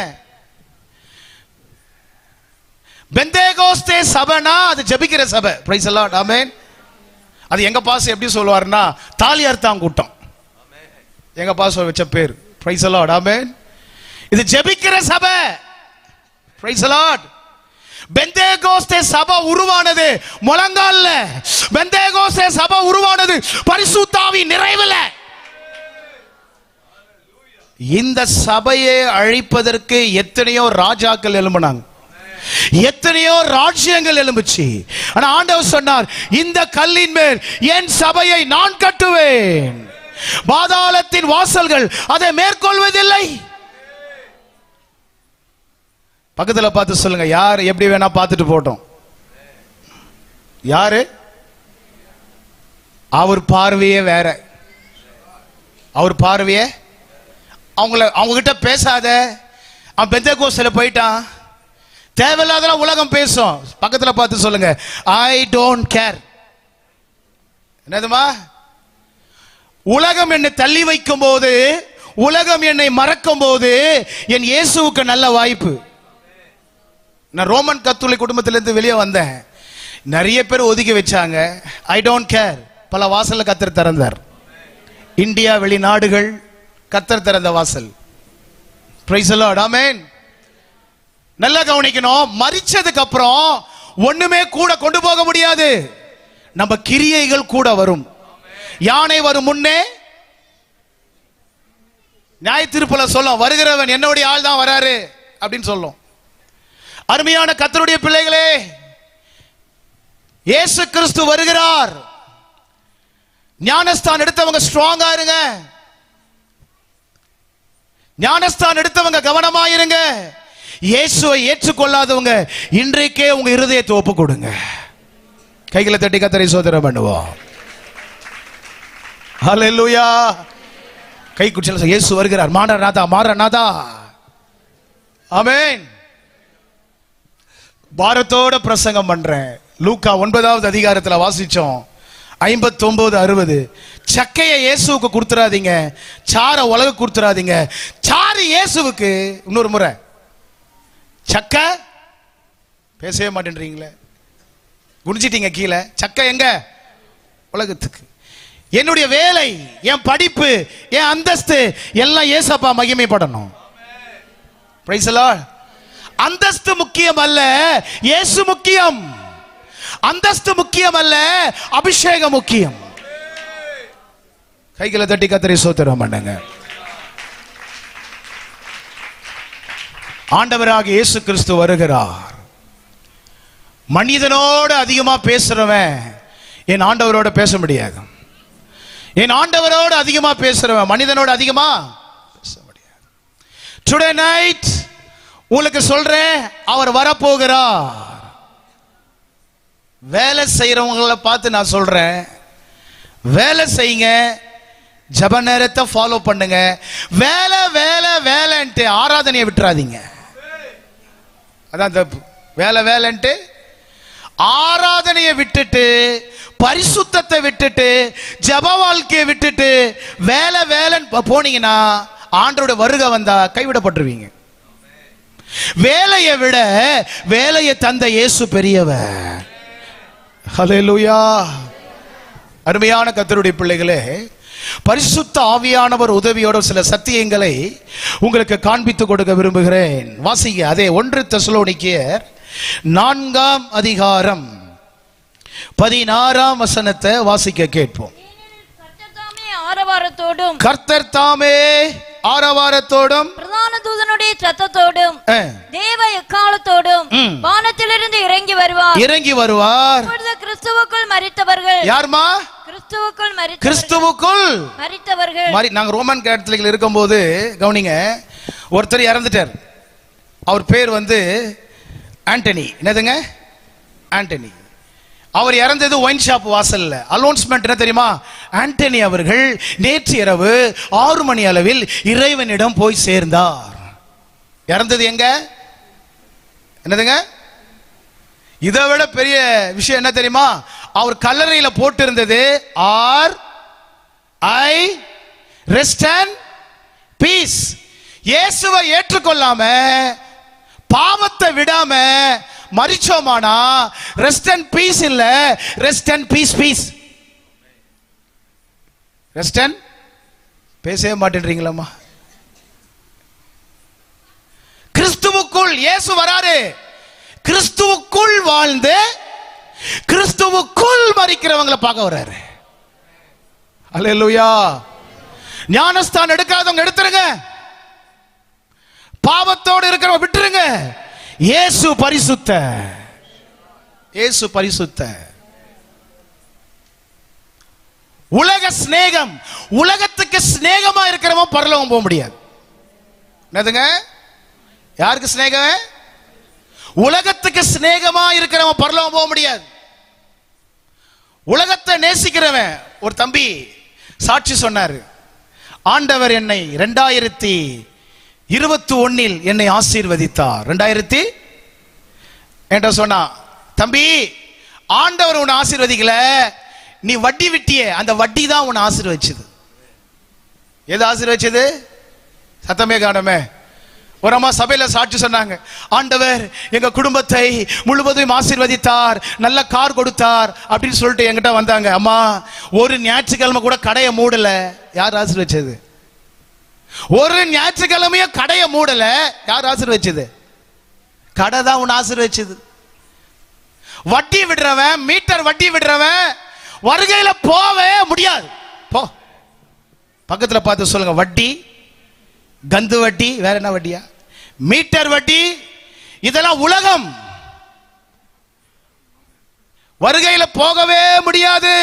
பெந்தேகோஸ்தே சபைனா அது ஜெபிக்கிற சபை. Praise the Lord. ஆமென். அது எங்க பாஸ் எப்படி சொல்வார்னா தாலியார்த்தான் கூட்டம். எங்க பாஸ் வச்ச பேர். Praise the Lord. ஆமென். இது ஜெபிக்கிற சபை. Praise the Lord. பெந்தேகோஸ்தே சபை உருவானது முழங்கால்ல. பெந்தேகோஸ்தே சபை உருவானது பரிசுத்த ஆவி நிறைவுல. இந்த சபையை அழிப்பதற்கு எத்தனையோ ராஜாக்கள் எழும்பினாங்க, எத்தனையோ ராஜ்யங்கள் எழும்புச்சு. ஆனா ஆண்டவர் சொன்னார், இந்த கல்லின் மேல் என் சபையை நான் கட்டுவேன், பாதாளத்தின் வாசல்கள் அதை மேற்கொள்வதில்லை. பக்கத்துல பார்த்து சொல்லுங்க, யார் எப்படி வேணா பார்த்துட்டு போட்டோம். யாரு? அவர் பார்வையே வேற. அவர் பார்வையே, அவங்க கிட்ட பேசாத. அவன் பெந்தேகோஸ்தேல போயிட்டான், தேவையில்லாத உலகம் பேசும். பக்கத்துல பார்த்து சொல்லுங்க, ஐ டோன்ட் கேர். என்னதுமா? உலகம் என்னை தள்ளி வைக்கும் போது, உலகம் என்னை மறக்கும் போது என் இயேசுவுக்கு நல்ல வாய்ப்பு. நான் ரோமன் கத்தோலிக்க குடும்பத்திலிருந்து வெளியே வந்தேன். நிறைய பேர் ஒதுக்கி வச்சாங்க. I don't care. பல வாசல்ல கர்த்தர் திறந்தார். இந்தியா, வெளிநாடுகள், கர்த்தர் திறந்த வாசல். Praise the Lord. ஆமென். நல்லா கவனிக்கணும், மரிச்சதுக்கு அப்புறம் ஒண்ணுமே கூட கொண்டு போக முடியாது. நம்ம கிரியைகள் கூட வரும். யானை வரும் முன்னே நியாய தீர்ப்புல சொல்லும், வருகிறவன் என்னுடைய ஆள் தான் வராரு அப்படின்னு சொல்லும். அருமையான கர்த்தருடைய பிள்ளைகளே, இயேசு கிறிஸ்து வருகிறார். ஞானஸ்தானம் எடுத்தவங்க ஸ்ட்ராங்கா இருங்க. ஞானஸ்தானம் எடுத்தவங்க கவனமா இருங்க. இயேசுவை ஏற்றுக்கொள்ளாதவங்க இன்றைக்கே உங்க இருதயத்தை ஒப்பு கொடுங்க. கைகளை தட்டி கர்த்தரை சோதனை பண்ணுவோம். ஹல்லேலூயா. கை குச்சல இயேசு வருகிறார். மாரநாதா, மாரநாதா. ஆமென். பாரத்தோட பிரசங்கம் பண்றேன். லூக்கா 9வது அதிகாரத்தில் வாசிச்சோம். 59, 60. சக்கையை இயேசுவுக்கு கொடுத்துறாதீங்க, சார உலக கொடுத்துறாதீங்க. சாறு இயேசுவுக்கு. இன்னொரு முறை சக்கை பேசவே மாட்டேன்றீங்களே, குடிச்சிட்டீங்க கீழே. சக்கை எங்க? உலகத்துக்கு. என்னுடைய வேலை, என் படிப்பு, என் அந்தஸ்து எல்லாம் ஏசப்பா மகிமைப்படணும். Price the Lord. அந்தஸ்து முக்கியம் அல்ல, இயேசு முக்கியம். அந்தஸ்து முக்கியம் அல்ல, அபிஷேகம் முக்கியம். கைகளை தட்டி கர்த்தரை ஸ்தோத்திரம் பண்ணுங்க. ஆண்டவராக இயேசு கிறிஸ்து வருகிறார். மனிதனோடு அதிகமா பேசுறவன் என் ஆண்டவரோட பேச முடியாது. என் ஆண்டவரோடு அதிகமா பேசுறவன் மனிதனோடு அதிகமா பேச முடியாது. டுடே நைட் உங்களுக்கு சொல்றேன், அவர் வரப்போகிறார். வேலை செய்யறவங்களை பார்த்து நான் சொல்றேன், வேலை செய்யுங்க, ஜப நேரத்தை ஃபாலோ பண்ணுங்க. வேலை வேலை வேலைன்ட்டு ஆராதனையை விட்டுறாதீங்க. அதான் தப்பு. வேலை வேலைன்ட்டு ஆராதனையை விட்டுட்டு, பரிசுத்தத்தை விட்டுட்டு, ஜப வாழ்க்கையை விட்டுட்டு வேலை வேலைன்னு போனீங்கன்னா ஆண்டவருடைய வருகை வந்தா கைவிடப்பட்டுருவீங்க. வேலையை விட வேலையை தந்த இயேசு பெரியவர். ஹல்லேலூயா. அருமையான கர்த்தருடைய பிள்ளைகளே, பரிசுத்த ஆவியானவர் உதவியோட சில சத்தியங்களை உங்களுக்கு காண்பித்து கொடுக்க விரும்புகிறேன். வாசிங்க. அதே 1 தெசலோனிக்கேயர் 4ஆம் அதிகாரம் 16ஆம் வசனத்தை வாசிக்க கேட்போம். கர்த்தர் தாமே ஆரவாரத்தோடும் பிரதான தூதனுடைய சத்தத்தோடும் தேவ எக்காலத்தோடும் வானத்திலிருந்து இறங்கி வருவார். கிறிஸ்துவுக்குள் மரித்தவர்கள். யார்மா? கிறிஸ்துவுக்குள் மரித்தவர்கள். நாங்க ரோமன் கேத்தலிக்ல இருக்கும்போது கவனிங்க, ஒருத்தர் இறந்துட்டார். அவர் பேர் ஆண்டனி. என்னதுங்க? ஆண்டனி. அவர் இறந்தது ஒயின் ஷாப் வாசல்ல. அலௌன்ஸ்மெண்ட் என்ன தெரியுமா? ஆண்டனி அவர்கள் நேற்று இரவு 6 மணி அளவில் இறைவனிடம் போய் சேர்ந்தார். இறந்தது எங்க? என்னதுங்க? இதை விட பெரிய விஷயம் என்ன தெரியுமா? அவர் கல்லறையில போட்டு இருந்தது RI ரெஸ்ட் அண்ட் பீஸ். இயேசுவை ஏற்றுக்கொள்ளாம, பாவத்தை விடாம மரிச்சோமானா ரெஸ்ட் அண்ட் பீஸ் இல்ல, rest and peace. Peace rest and பேசவே மாட்டேன்றீங்களா? கிறிஸ்துவுக்குள் இயேசு வராரு. கிறிஸ்துவுக்குள் வாழ்ந்து கிறிஸ்துவுக்குள் மரிக்கிறவங்களை பார்க்க வராரு. அல்லேலூயா. ஞானஸ்தானம் எடுக்காதவங்க எடுத்துருங்க, பாவத்தோடு இருக்கிறவங்க விட்டுருங்க. இயேசு பரிசுத்த, இயேசு பரிசுத்த. உலக சிநேகம், உலகத்துக்கு சிநேகமா இருக்கிறவன் பரலோகம் போக முடியாது. என்னதுங்க? யாருக்கு சிநேகம்? உலகத்துக்கு சிநேகமா இருக்கிறவன் பரலோகம் போக முடியாது. உலகத்தை நேசிக்கிறவன். ஒரு தம்பி சாட்சி சொன்னாரு, ஆண்டவர் என்னை 2021 என்னை ஆசீர்வதித்தார். 2000 என்கிட்ட சொன்னா, தம்பி ஆண்டவர் உன்னை ஆசீர்வதிக்கல, நீ வட்டி விட்டியே, அந்த வட்டி தான் உன்னை ஆசீர்வதிச்சது. எது ஆசீர்வதிச்சது? சத்தமே காணமே. ஒரு அம்மா சபையில சாட்சி சொன்னாங்க, ஆண்டவர் எங்க குடும்பத்தை முழுவதும் ஆசீர்வதித்தார், நல்ல கார் கொடுத்தார் அப்படின்னு சொல்லிட்டு என்கிட்ட வந்தாங்க. அம்மா, ஒரு ஞாயிற்றுக்கிழமை கூட கடையை மூடல. யார் ஆசீர்வதிச்சது? ஒரு ஞாயிற்றுக்கிழமைய கடையை மூடல. யார் ஆசீர்வதிச்சது? கடை தான் உன்னை ஆசீர்வதிச்சது. வட்டி விடுறவன், மீட்டர் வட்டி விடுறவன் வருகையில போவே முடியாது. போ, பக்கத்துல பார்த்து சொல்லுங்க, வட்டி, கந்து வட்டி, வேற என்ன வட்டியா? மீட்டர் வட்டி, இதெல்லாம் உலகம். வருகையில போகவே முடியாது.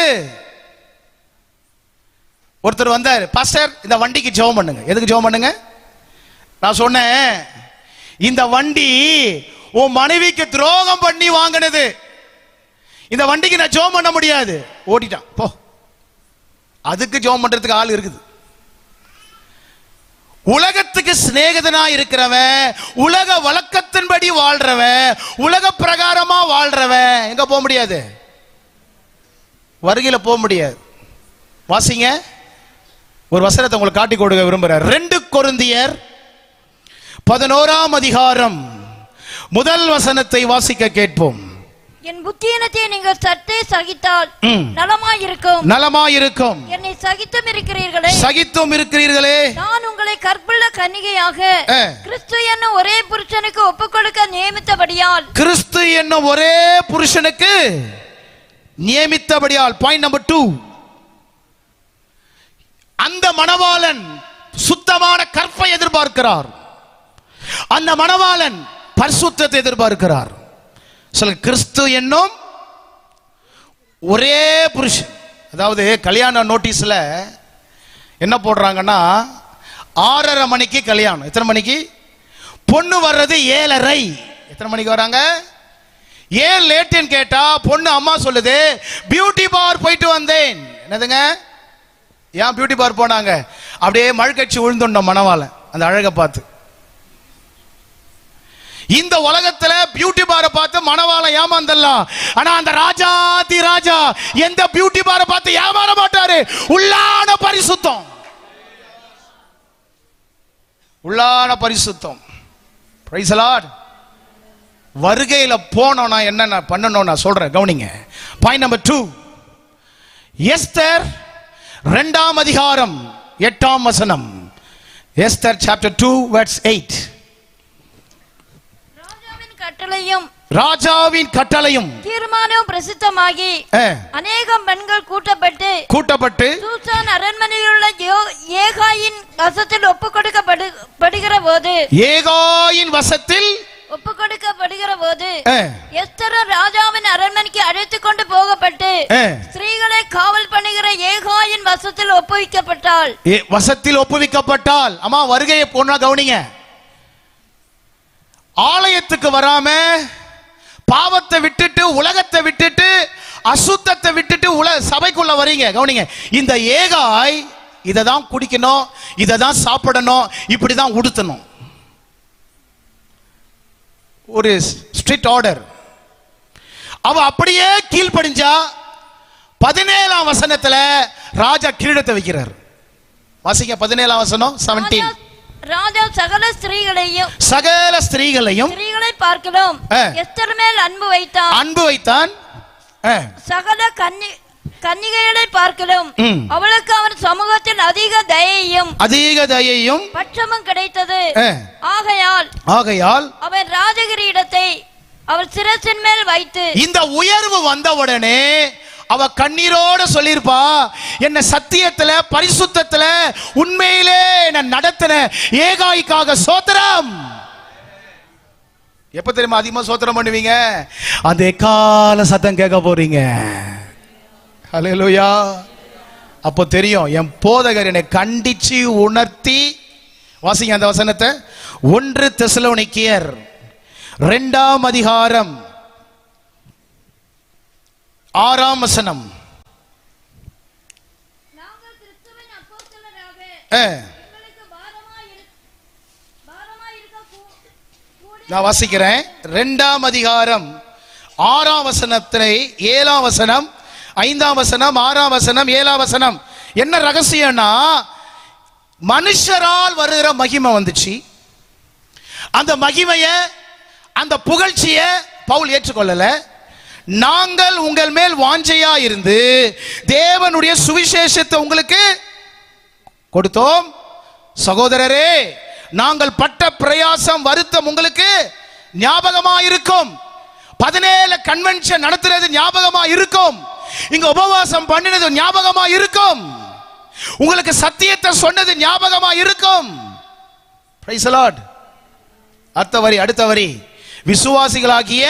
ஒருத்தர் வந்தார், பாஸ்டர் இந்த வண்டிக்கு ஜெபம் பண்ணுங்க. எதுக்கு ஜெபம் பண்ணுங்க? நான் சொன்னேன், இந்த வண்டி உன் மனைவிக்கு துரோகம் பண்ணி வாங்கினது, இந்த வண்டிக்கு நான் ஜெபம் பண்ண முடியாது. ஓட்டிட்டான் போ. அதுக்கு ஜெபம் பண்றதுக்கு ஆள் இருக்குது. உலகத்துக்கு சிநேகிதனா இருக்கிறவன், உலக வழக்கத்தின்படி வாழ்றவன், உலக பிரகாரமா வாழ்றவன் எங்க போக முடியாது? வருகையில போக முடியாது. வாசிங்க, ஒரு வசனத்தை உங்களுக்கு காட்டி கொடுக்க விரும்புறேன். 2 கொரிந்தியர் 11ஆம் அதிகாரம் முதல் வசனத்தை வாசிக்க கேட்போம். என் புத்தியினத்தை நீங்கள் சற்றே சகித்தால் நலமாயிருக்கும். நலமாயிருக்கும். என்னை சகித்தும் இருக்கிறீர்களே, சகித்தும் இருக்கிறீர்களே, நான் உங்களை கற்புள்ள கன்னிகையாக கிறிஸ்து என்னும் ஒரே புருஷனுக்கு ஒப்புக்கொடுக்க நியமித்தபடியால், கிறிஸ்து என்னும் ஒரே புருஷனுக்கு நியமித்தபடியால். பாயிண்ட் நம்பர் 2, அந்த மணவாளன் சுத்தமான கற்பை எதிர்பார்க்கிறார். அந்த மணவாளன் பரிசுத்தத்தை எதிர்பார்க்கிறார். சொல்ல, கிறிஸ்து என்னும் ஒரே புருஷன். அதாவது கல்யாண நோட்டீஸ்ல என்ன போடுறாங்கன்னா 6:30 மணிக்கு கல்யாணம். எத்தனை மணிக்கு? பொண்ணு வர்றது 7:30. எத்தனை மணிக்கு வராங்க? ஏன் லேட்டுன்னு கேட்டா பொண்ணு அம்மா சொல்லுது, பியூட்டி பார் போயிட்டு வந்தேன். என்னதுங்க? ஏன் பியூட்டி பார் போனாங்க? அப்படியே மழுக்கட்சி விழுந்துட்டோம் மணவாளன் அந்த அழகை பார்த்து. இந்த உலகத்துல பியூட்டி பாரை பார்த்து மணவாளன் ஏமாந்தலாம். ஆனா அந்த ராஜாதி ராஜா எந்த பியூட்டி பாரை பார்த்து ஏமாற மாட்டாரு. உள்ளான பரிசுத்தம், உள்ளான பரிசுத்தம். Price the Lord. வருகையில போனோம்னா என்ன பண்ணணும் நான் சொல்றேன், கவனிங்க. பாயிண்ட் நம்பர் 2, எஸ்தர் 2ஆம் அதிகாரம் 8ஆம் வசனம். Esther chapter 2 verse 8. ராஜாவின் கட்டளையும் தீர்மானமும் பிரசித்தமாகி அநேகம் பெண்கள் கூட்டப்பட்டு சூசான் அரண்மனையில் உள்ள ஏகாயின் வசத்தில் ஒப்புக்கொடுக்கப்படுகிற போது, ஏகாயின் வசத்தில் ஒப்புக்கொடுக்கப்படுகிற போது எஸ்தரும் ராஜாவின் அரண்மனைக்கு அழைத்துக் கொண்டு போகப்பட்டு ஸ்திரீகளை காவல் பண்ணுகிற ஏகாயின் வசத்தில் ஒப்புவிக்கப்பட்டாள். வசத்தில் ஒப்புவிக்கப்பட்டாள். அம்மா, வருகையை போனா கவனிங்க. ஆலயத்துக்கு வராம பாவத்தை விட்டுட்டு, உலகத்தை விட்டுட்டு, அசுத்தத்தை விட்டுட்டு சபைக்குள்ள வரீங்க. கவனிங்க, இந்த ஏகாய் இதை தான் குடிக்கணும், இதை தான் சாப்பிடணும், இப்படிதான் உடுத்தணும். ஒரு ஸ்ட்ரிக்ட் ஆர்டர். அவ அப்படியே கீழ்ப்படிஞ்சா 17ஆம் வசனத்துல ராஜா கிரீடத்தை வைக்கிறார். வாசிங்க 17ஆம் வசனம் 17. ராஜா சகல ஸ்திரீகளையும் ஸ்திரீகளை பார்க்கலாம் எஸ்தர் மேல் அன்பு வைத்தான். சகல கன்னிகைகளை பார்க்கலாம் அவளுக்கு அவன் சமூகத்தில் அதிக தயையும் பட்சமும் கிடைத்தது. ஆகையால் அவன் ராஜகிரீடத்தை அவள் சிரசின் மேல் வைத்து, இந்த உயர்வு வந்தவுடனே அவ கண்ணீரோட சொல்லிருப்பா, என்ன சத்தியத்துல பரிசுத்தத்துல உண்மையிலே என்ன நடத்தின ஏகாய்க்காக சோத்திரம். எப்ப தெரியுமா அதிகமா சோத்திரம் பண்ணுவீங்க? அந்த எக்கால சத்தம் கேட்க போறீங்க. ஹல்லேலூயா. அப்போ தெரியும் என் போதகர் என்னை கண்டிச்சு உணர்த்தி. வாசிங்க அந்த வசனத்தை. 1 தெசலோனிக்கேயர் 2ஆம் அதிகாரம் 6ஆம் வசனம். நான் வாசிக்கிறேன். 2ஆம் அதிகாரம் 6ஆம் வசனத்திலே 7ஆம் வசனம், 5ஆம் வசனம், 6ஆம் வசனம், 7ஆம் வசனம். என்ன ரகசியம்னா, மனுஷரால் வருகிற மகிமை வந்துச்சு. அந்த மகிமைய, அந்த புகழ்ச்சிய பவுல் ஏற்றுக்கொள்ளல. நாங்கள் உங்கள் மேல் வாஞ்சையா இருந்து தேவனுடைய சுவிசேஷத்தை உங்களுக்கு கொடுத்தோம். சகோதரரே, நாங்கள் பட்ட பிரயாசம் வருத்தம் உங்களுக்கு ஞாபகமா இருக்கும். 17 கன்வென்ஷன் நடத்துறது ஞாபகமா இருக்கும். இங்க உபவாசம் பண்ணினது ஞாபகமா இருக்கும். உங்களுக்கு சத்தியத்தை சொன்னது ஞாபகமா இருக்கும். Price the Lord. அடுத்த வரி. விசுவாசிகளாகிய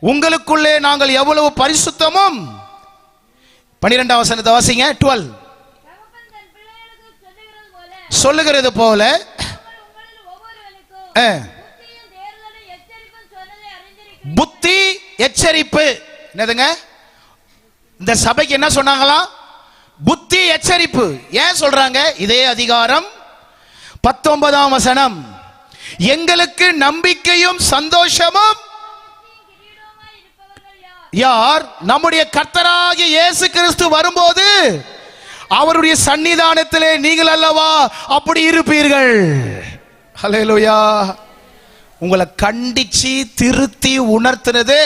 உங்களுக்குள்ளே நாங்கள் எவ்வளவு பரிசுத்தமும். 12ஆம் வசனத்தை வாசிங்க. 12. சொல்லுகிறது போல புத்தி எச்சரிப்பு. என்னதுங்க? இந்த சபைக்கு என்ன சொன்னாங்களா? புத்தி எச்சரிப்பு. ஏன் சொல்றாங்க? இதே அதிகாரம் 19ஆம் வசனம், எங்களுக்கு நம்பிக்கையும் சந்தோஷமும் யார்? நம்முடைய கர்த்தராகிய இயேசு கிறிஸ்து வரும்போது அவருடைய சன்னிதானத்திலே நீங்கள் அல்லவா அப்படி இருப்பீர்கள். ஹல்லேலூயா. உங்களை கண்டிச்சு திருத்தி உணர்த்துறது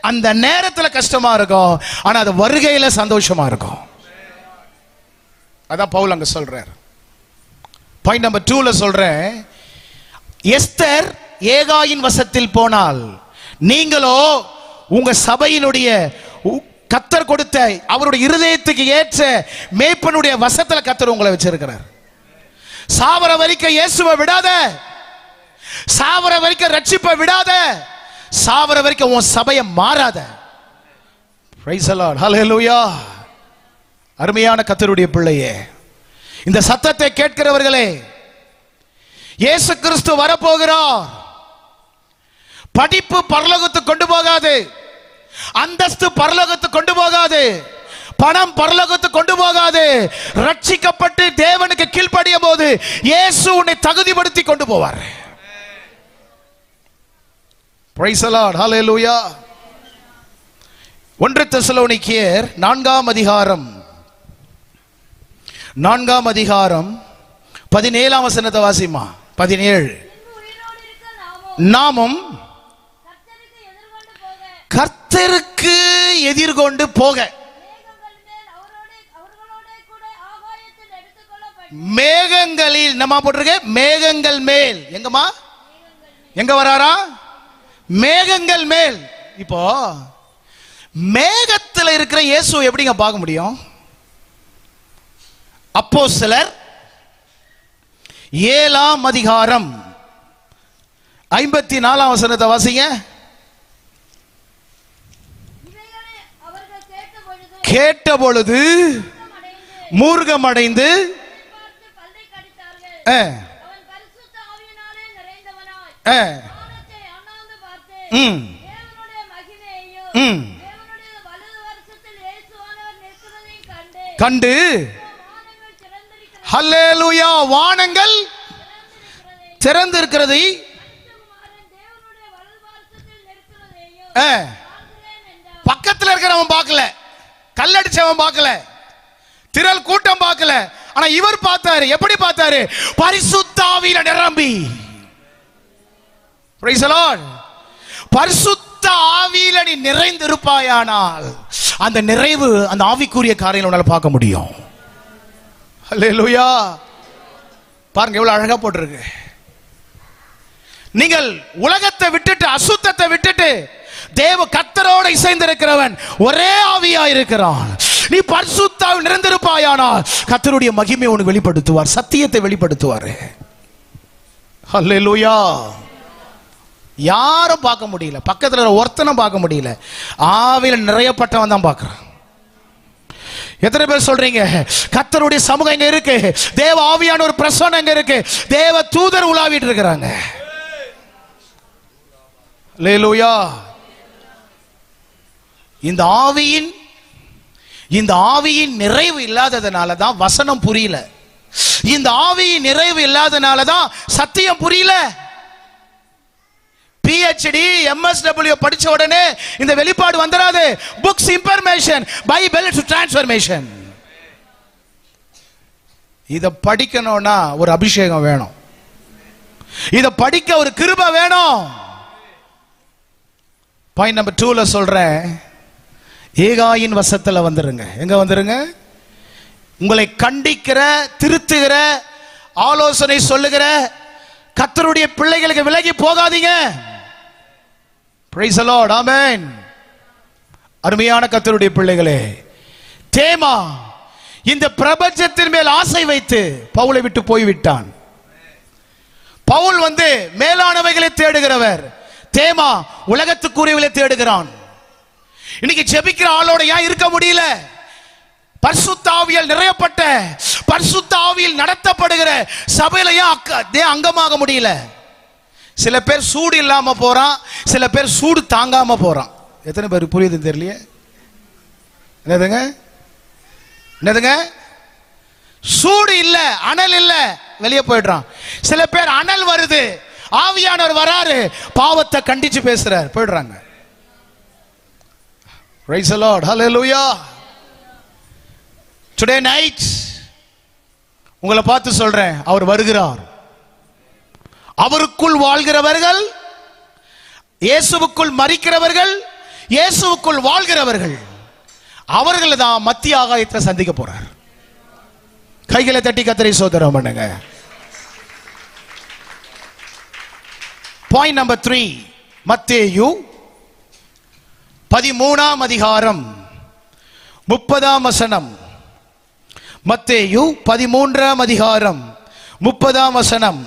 அந்த நேரத்தில் கஷ்டமா இருக்கும், ஆனா அது வருகையில சந்தோஷமா இருக்கும். அதான் பவுல் அங்க சொல்றார். பாயிண்ட் நம்பர் 2ல சொல்றேன், எஸ்தர் ஏகாயின் வசத்தில் போனால், நீங்களோ உங்க சபையினுடைய கர்த்தர் கொடுத்த அவருடைய இருதயத்துக்கு ஏற்ற மேய்ப்பனுடைய வசத்துல கர்த்தர் உங்களை வச்சிருக்கிறார். சாவர வரைக்கும் இயேசுவை விடாத, சாவர வரைக்கும் ரட்சிப்பை விடாத, சாவர வரைக்கும் உன் சபையை மாறாத. Praise the Lord. ஹல்லேலூயா. அருமையான கர்த்தருடைய பிள்ளையே, இந்த சத்தத்தை கேட்கிறவர்களே, இயேசு கிறிஸ்து வரப்போகிறார். படிப்பு பரலோகத்துக்கு கொண்டு போகாது, அந்தஸ்து பரலோகத்துக்கு கொண்டு போகாது, பணம் பரலோகத்துக்கு கொண்டு போகாது. ரட்சிக்கப்பட்டு தேவனுக்கு கீழ்ப்படியும் போது இயேசு உன்னை தகுதிப்படுத்தி கொண்டு போவார். Price the Lord. ஹல்லேலூயா. 1 தெசலோனிக்கேயர் 4ஆம் அதிகாரம் 17ஆம் வசனத்தை வாசிமா. 17, நாமும் கர்த்தருக்கு எதிர்கொண்டு போக மேகங்களில், நம்ம போட்டிருக்க மேகங்கள் மேல். எங்கம்மா? எங்க வராரா? மேகங்கள் மேல். இப்போ மேகத்தில் இருக்கிற இயேசு எப்படிங்க பார்க்க முடியும்? அப்போஸ்தலர் 7ஆம் அதிகாரம் 54ஆம் வசனத்தை வாசிங்க. கேட்ட பொழுது மூர்க்கமடைந்து கண்டு, ஹல்லேலூயா, வானங்கள் திறந்திருக்கிறதை பக்கத்தில் இருக்கிறவன் பார்க்கல, கல்லடிச்சவன் பார்க்கல, திரள் கூட்டம் பார்க்கல, ஆனா இவர் பார்த்தாரு. எப்படி பார்த்தாரு? பரிசுத்த ஆவியில நிரம்பி. Price the Lord. பரிசுத்த ஆவியில நீ நிறைந்திருப்பாயானால் அந்த நிறைவு, அந்த ஆவிக்குரிய காரியங்களை உன்னால பார்க்க முடியும். ஹல்லேலூயா. பாருங்க எவ்வளவு அழகா போட்டிருக்கு. நீங்கள் உலகத்தை விட்டுட்டு, அசுத்தத்தை விட்டுட்டு தேவ கர்த்தரோடு இசைந்திருக்கிறவன் ஒரே ஆவியா இருக்கிறான். நீ பரிசுத்தாவில் நிறைந்திருப்பாயானால் கர்த்தருடைய மகிமையை உனக்கு வெளிப்படுத்துவார், சத்தியத்தை வெளிப்படுத்துவார். ஹல்லேலூயா. யாரும் பார்க்க முடியல, பக்கத்தில் ஒருத்தனும் பார்க்க முடியல, ஆவியில் நிறையப்பட்டவன் தான் பார்க்கிறான். எத்தனை பேர் சொல்றீங்க கர்த்தருடைய சமூகம் எங்க இருக்கு, தேவ ஆவியான ஒரு பிரசன்னம் எங்க இருக்கு, தேவ தூதர் உலாவிட்டு இருக்கிறாங்க. ஹல்லேலூயா. இந்த ஆவியின் நிறைவு இல்லாததுனால தான் வசனம் புரியல. இந்த ஆவியின் நிறைவு இல்லாததுனால தான் சத்தியம் புரியல. PhD MSW படிச்ச உடனே இந்த வெளிப்பாடு வந்துராது. Books information, Bible transformation. இத படிக்கணும்னா ஒரு அபிஷேகம் வேணும், இத படிக்க ஒரு கிருபை வேணும். பாயிண்ட் நம்பர் 2ல சொல்றேன், ஏகாயின் வசத்துல வந்துருங்க. எங்க வந்துருங்க? உங்களை கண்டிக்கிற, திருத்துகிற, ஆலோசனை சொல்லுகிற கர்த்தருடைய பிள்ளைகளுக்கு விலகி போகாதீங்க. Praise the Lord. Amen. அருமையான கர்த்தருடைய பிள்ளைகளே, தேமா இந்த பிரபஞ்சத்தின் மேல் ஆசை வைத்து பவுலை விட்டு போய்விட்டான். பவுல் மேலானவைகளை தேடுகிறவர், தேமா உலகத்துக்குரியவர்களை தேடுகிறான். இன்னைக்கு ஜெபிக்கிற ஆளோட ஏன் இருக்க முடியல? பரிசுத்த ஆவியால் நிறையப்பட்ட, பரிசுத்த ஆவியில் நடத்தப்படுகிற சபையில ஏன் அங்கமாக முடியல? சில பேர் சூடு இல்லாம போறான், சில பேர் சூடு தாங்காம போறான். எத்தனை பேர் புரியுதுன்னு தெரியலையே? என்னதுங்க? சூடு இல்ல, அனல் இல்ல, வெளியே போயிடுறான். சில பேர் அனல் வருது, ஆவியானவர் வராரு, பாவத்தை கண்டிச்சு பேசுறார், போயிடுறாங்க. Praise the Lord. Hallelujah. Today night உங்களை பார்த்து சொல்றேன், அவர் வருகிறார். அவருக்குள் வாழ்கிறவர்கள், இயேசுவுக்குள் மரிக்கிறவர்கள், இயேசுவுக்குள் வாழ்கிறவர்கள், அவர்கள் தான் மத்திய ஆகாயத்தை சந்திக்க போறார். கைகளை தட்டி கர்த்தரை ஸ்தோத்திரம் பண்ணுங்க. பாயிண்ட் நம்பர் 3, மத்தேயு 13ஆம் அதிகாரம் 30ஆம் வசனம். மத்தேயு 13ஆம் அதிகாரம் 30ஆம் வசனம்.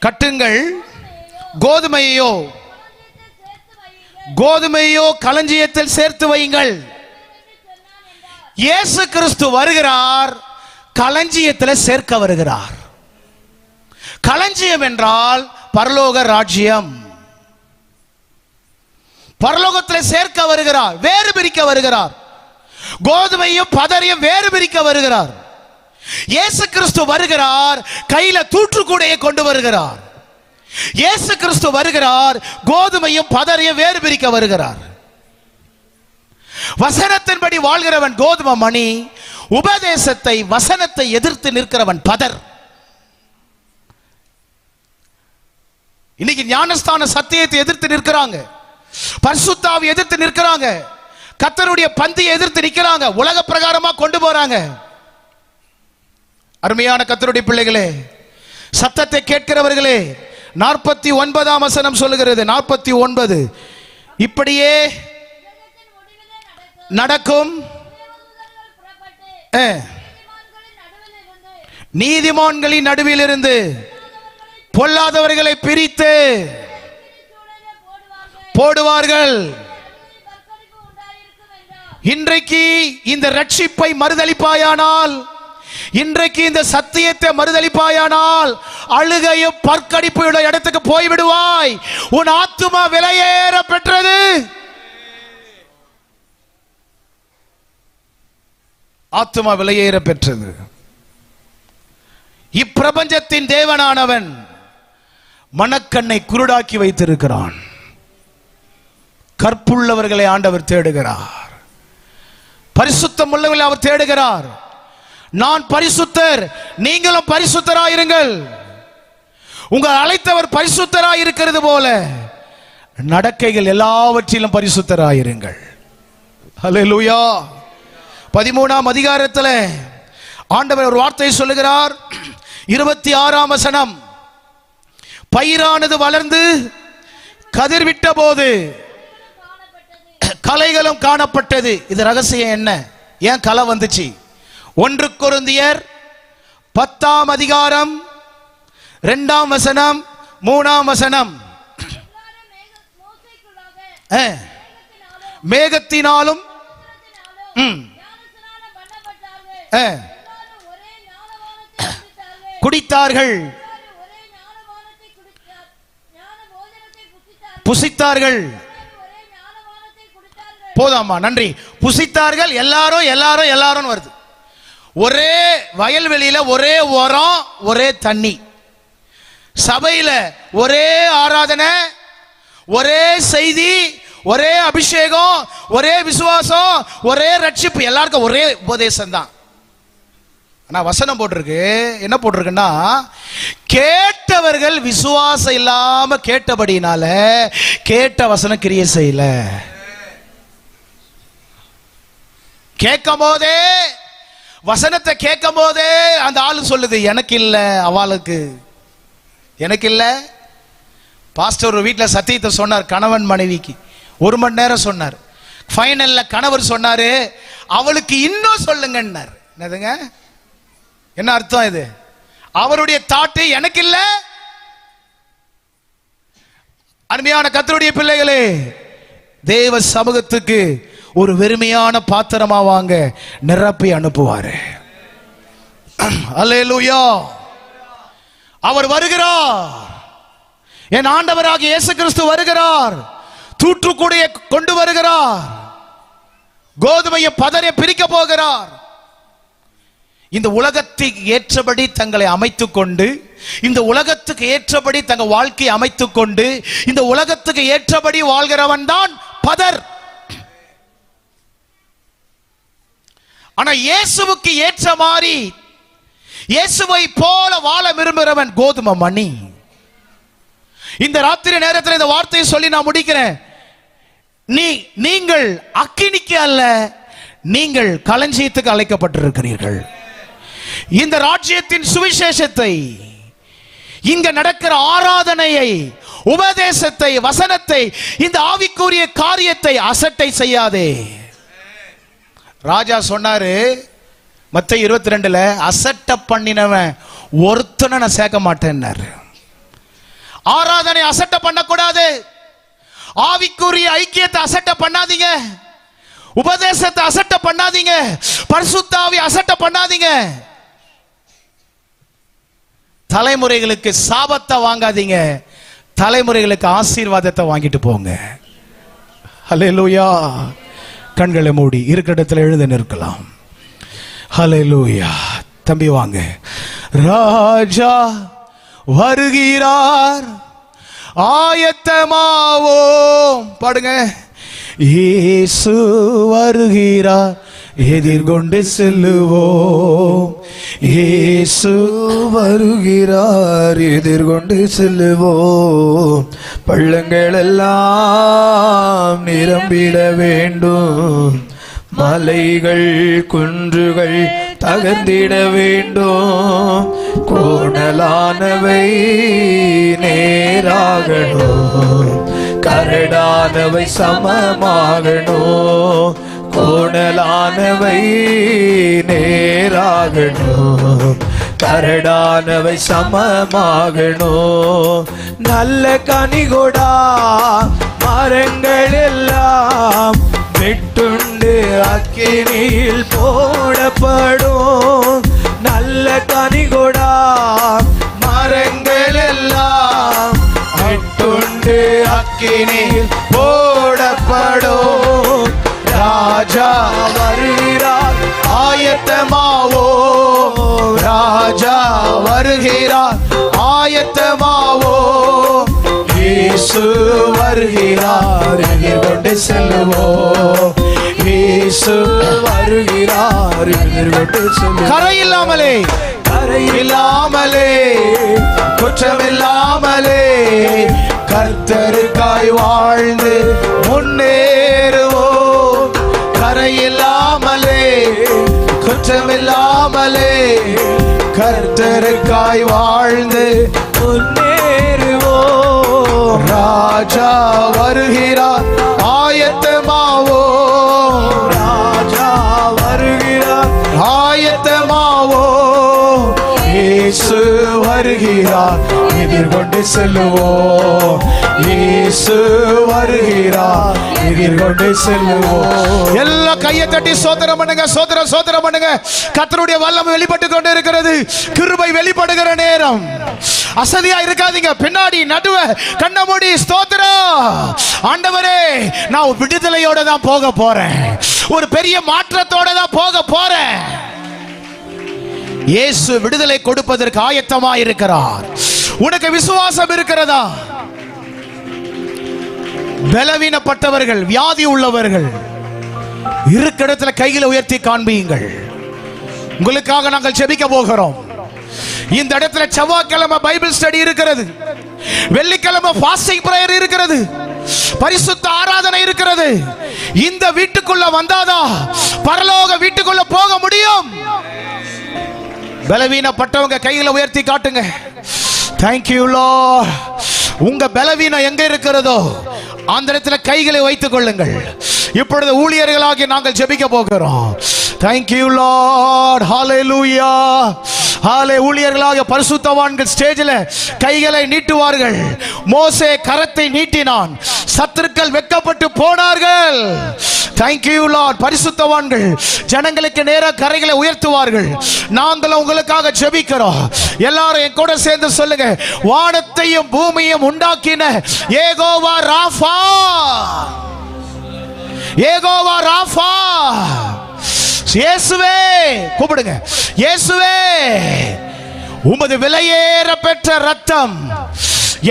கட்டுங்கள், கோதுமையோ களஞ்சியத்தில் சேர்த்து வையுங்கள். இயேசு கிறிஸ்து வருகிறார், களஞ்சியத்தில் சேர்க்க வருகிறார். களஞ்சியம் என்றால் பரலோக ராஜ்யம். பரலோகத்தில் சேர்க்க வருகிறார், வேறு பிரிக்க வருகிறார். கோதுமையும் பதரையும் வேறு பிரிக்க வருகிறார். இயேசு கிறிஸ்து வருகிறார், கையில தூற்றுக்கூடையை கொண்டு வருகிறார். இயேசு கிறிஸ்து வருகிறார், கோதுமையும் பதரையும் வேறு பிரிக்க வருகிறார். வசனத்தின்படி வாழ்கிறவன் கோதுமை மணி, உபதேசத்தை வசனத்தை எதிர்த்து நிற்கிறவன் பதர். இன்னைக்கு ஞானஸ்தான சத்தியத்தை எதிர்த்து நிற்கிறாங்க, பரிசுத்தாவை எதிர்த்து நிற்கிறாங்க, கர்த்தருடைய பந்தியை எதிர்த்து நிற்கிறாங்க, உலக பிரகாரமா கொண்டு போறாங்க. அருமையான கர்த்தருடைய பிள்ளைகளே, சத்தத்தை கேட்கிறவர்களே, 49ஆம் வசனம் சொல்லுகிறது. 49 இப்படியே நடக்கும், நீதிமான்களின் நடுவில் இருந்து பொல்லாதவர்களை பிரித்து போடுவார்கள். இன்றைக்கு இந்த ரட்சிப்பை மறுதலிப்பாயானால், இன்றைக்கு இந்த சத்தியத்தை மறுதலிப்பாயானால், அழுகையும் பற்கடிப்புள்ள இடத்துக்கு போய்விடுவாய். உன் ஆத்துமா விலையேற பெற்றது. ஆத்துமா விலையேற பெற்றது. இப்பிரபஞ்சத்தின் தேவனானவன் மனக்கண்ணை குருடாக்கி வைத்திருக்கிறான். கற்புள்ளவர்களை ஆண்டவர் தேடுகிறார், பரிசுத்தம் உள்ளவர்களை அவர் தேடுகிறார். நான் பரிசுத்தர், நீங்களும் பரிசுத்தராயிருங்கள். உங்கள் அழைத்தவர் பரிசுத்தராயிருக்கிறது போல நடக்கைகள் எல்லாவற்றிலும் பரிசுத்தராயிருங்கள். ஹல்லேலூயா. 13ஆம் அதிகாரத்தில் ஆண்டவர் ஒரு வார்த்தை சொல்லுகிறார். 26ஆம் வசனம். பயிரானது வளர்ந்து கதிர்விட்ட போது களைகளும் காணப்பட்டது. இது ரகசியம் என்ன? ஏன் களை வந்துச்சு? 1 கொரிந்தியர் 10ஆம் அதிகாரம் 2ஆம் வசனம் 3ஆம் வசனம். மேகத்தினாலும் குடித்தார்கள், புசித்தார்கள். போதாமா? நன்றி. புசித்தார்கள். எல்லாரும் எல்லாரும் எல்லாரும் வருது. ஒரே வயல்வெளியில ஒரே உரம், ஒரே தண்ணி. சபையில ஒரே ஆராதனை, ஒரே செய்தி, ஒரே அபிஷேகம், ஒரே விசுவாசம், ஒரே ரட்சிப்பு, எல்லாருக்கும் ஒரே உபதேசம் தான். ஆனா வசனம் போட்டிருக்கு. என்ன போட்டிருக்குன்னா, கேட்டவர்கள் விசுவாசம் இல்லாம கேட்டபடினால கேட்ட வசனம் கிரியை செய்யல. கேட்கும் போதே, வசனத்தை கேட்கும் போதே அந்த ஆளு சொல்லுது, எனக்கு இல்ல, அவளுக்கு எனக்கு இல்ல. பாஸ்டர் ஒரு வீட்டில் சத்தியத்தை சொன்னார், கணவன் மனைவிக்கு 1 மணி நேரம் சொன்னார். ஃபைனல்ல கணவர் சொன்னாரு, அவளுக்கு இன்னும் சொல்லுங்கன்னார். என்னதுங்க? என்ன அர்த்தம் இது? அவருடைய தாட்டு எனக்கு இல்ல. அருமையான கர்த்தருடைய பிள்ளைகளே, தேவ சமூகத்துக்கு ஒரு வெறுமையான பாத்திரமா வாங்க, நிரப்பி அனுப்புவாரு. அல்லேலூயா. அவர் வருகிறார். என் ஆண்டவராகிய இயேசு கிறிஸ்து வருகிறார், தூற்றுக்குடியை கொண்டு வருகிறார், கோதுமையை பதரை பிரிக்க போகிறார். இந்த உலகத்துக்கு ஏற்றபடி தங்களை அமைத்துக் கொண்டு, இந்த உலகத்துக்கு ஏற்றபடி தங்கள் வாழ்க்கையை அமைத்துக் கொண்டு, இந்த உலகத்துக்கு ஏற்றபடி வாழ்கிறவன் தான் பதர். ஆனா இயேசுவுக்கு ஏற்ற மாதிரி, இயேசுவை போல வாழ விரும்புகிறவன் கோதுமை மணி. இந்த ராத்திரி நேரத்தில் இந்த வார்த்தையை சொல்லி நான் முடிக்கிறேன். நீங்கள் அக்கினிக்கு அல்ல, நீங்கள் களஞ்சியத்துக்கு அழைக்கப்பட்டிருக்கிறீர்கள். இந்த ராஜ்யத்தின் சுவிசேஷத்தை, இங்க நடக்கிற ஆராதனையை, உபதேசத்தை, வசனத்தை, இந்த ஆவிக்குரிய காரியத்தை அசட்டை செய்யாதே. ராஜா சொன்னாரு மத்தேயு 22ல, அசட்ட பண்ணினவன் ஒருத்தனை நான் சேர்க்க மாட்டேன்னாரு. ஆராதனை அசட்ட பண்ணக்கூடாது, ஆவிக்குரிய ஐக்கியத்தை அசட்ட பண்ணாதீங்க, உபதேசத்தை அசட்ட பண்ணாதீங்க, பரிசுத்த ஆவி அசட்ட பண்ணாதீங்க. தலைமுறைகளுக்கு சாபத்தை வாங்காதீங்க, தலைமுறைகளுக்கு ஆசீர்வாதத்தை வாங்கிட்டு போங்க. ஹல்லேலூயா. கண்களை மூடி இருக்கிற இடத்துல எழுத நிற்கலாம். ஹல்லேலூயா. தம்பி வாங்க. ராஜா வருகிறார், ஆயத்தமாவோம். பாடுங்க. இயேசு வருகிறார், எதிர்கொண்டு செல்லுவோம். இயேசு வருகிறார், எதிர்கொண்டு செல்லுவோம். பள்ளங்கள் எல்லாம் நிரம்பிட வேண்டும், மலைகள் குன்றுகள் தகர்ந்திட வேண்டும். கோணலானவை நேராகணும், கரடானவை சமமாகணும். கோணலானவை நேராகணும், கரடானவை சமமாகணும். நல்ல கனிகொடா மரங்கள் எல்லாம் வெட்டுண்டு அக்கினியில் போடப்படும். நல்ல கனிகொடா மரங்கள் எல்லாம் வெட்டுண்டு அக்கினியில் போடப்படும். ராஜா வருகிறார், ஆயத்தமாவோ. ராஜா வருகிறார், ஆயத்தமாவோ. இயேசு வருகிறார், எதிர்கொண்டு செல்லுவோம். இயேசு வருகிறார், எதிர்கொண்டு செல்லுவோம். கரையில்லாமலே, கரையில்லாமலே, குற்றமில்லாமலே கர்த்தருக்காய் வாழ்ந்து முன்னேறுவோம். கரையில்லாமலே, குற்றமில்லாமலே கர்த்தருக்காய் வாழ்ந்து முன்னேறுவோம். ராஜா வருகிறார், ஆயத்தமாவோ. ராஜா வருகிறார், ஆயத்தமாவோ. இயேசு வருகிறார், எதிர்கொண்டு செல்லுவோம். இயேசு வருகிறார், எதிர்கொண்டு செல்லுவோம். எல்லா கையை தட்டி சோதரம் பண்ணுங்க, சோதரம் பண்ணுங்க. கர்த்தருடைய வல்லமை வெளிப்பட்டு கொண்டு இருக்கிறது, கிருபை வெளிப்படுகிற நேரம். அசதியா இருக்காதீங்க, பின்னாடி நடுவ கண்ண மூடி ஸ்தோத்திரம். ஆண்டவரே, நான் விடுதலையோட தான் போக போறேன், ஒரு பெரிய மாற்றத்தோட தான் போக போறேன். இயேசு விடுதலை கொடுப்பதற்கு ஆயத்தமா இருக்கிறார். உனக்கு விசுவாசம் இருக்கிறதா? பலவீனப்பட்டவர்கள், வியாதி உள்ளவர்கள் இருக்கிற இடத்துல கைகளை உயர்த்தி காண்பியுங்கள். உங்களுக்காக நாங்கள் ஜெபிக்க போகிறோம். இந்த இடத்துல செவ்வாய்க்கிழமை பைபிள் ஸ்டடி இருக்கிறது, வெள்ளிக்கிழமை ஃபாஸ்டிங் பிரேயர் இருக்கிறது, பரிசுத்த ஆராதனை இருக்கிறது. இந்த வீட்டுக்குள்ள வந்தாதான் பரலோக வீட்டுக்குள்ள போக முடியும். பலவீனப்பட்டவங்க கைகளை உயர்த்தி காட்டுங்க. Thank you Lord. உங்க பலவீனம் எங்க இருக்கிறதோ அந்த இடத்துல கைகளை வைத்துக் கொள்ளுங்கள். இப்பொழுது ஊழியர்களாகி நாங்கள் ஜெபிக்க போகிறோம். Thank you Lord. Hallelujah. ஊழியர்களாக பரிசுத்தவான்கள் ஸ்டேஜில் கைகளை நீட்டுவார்கள். மோசே கரத்தை நீட்டினான், சத்துருக்கள் வெட்கப்பட்டு போனார்கள். Thank you Lord. பரிசுத்தவான்கள் ஜனங்களுக்கு நேரா கரைகளை உயர்த்துவார்கள். நாங்களும் உங்களுக்காக ஜெபிக்கிறோம். எல்லாரும் என் கூட சேர்ந்து சொல்லுங்க, வானத்தையும் பூமியையும் உண்டாக்கின யெகோவா ராஃபா, யெகோவா ராஃபா. இயேசுவே கூப்பிடுங்க, இயேசுவே உமது விலையேற பெற்ற ரத்தம்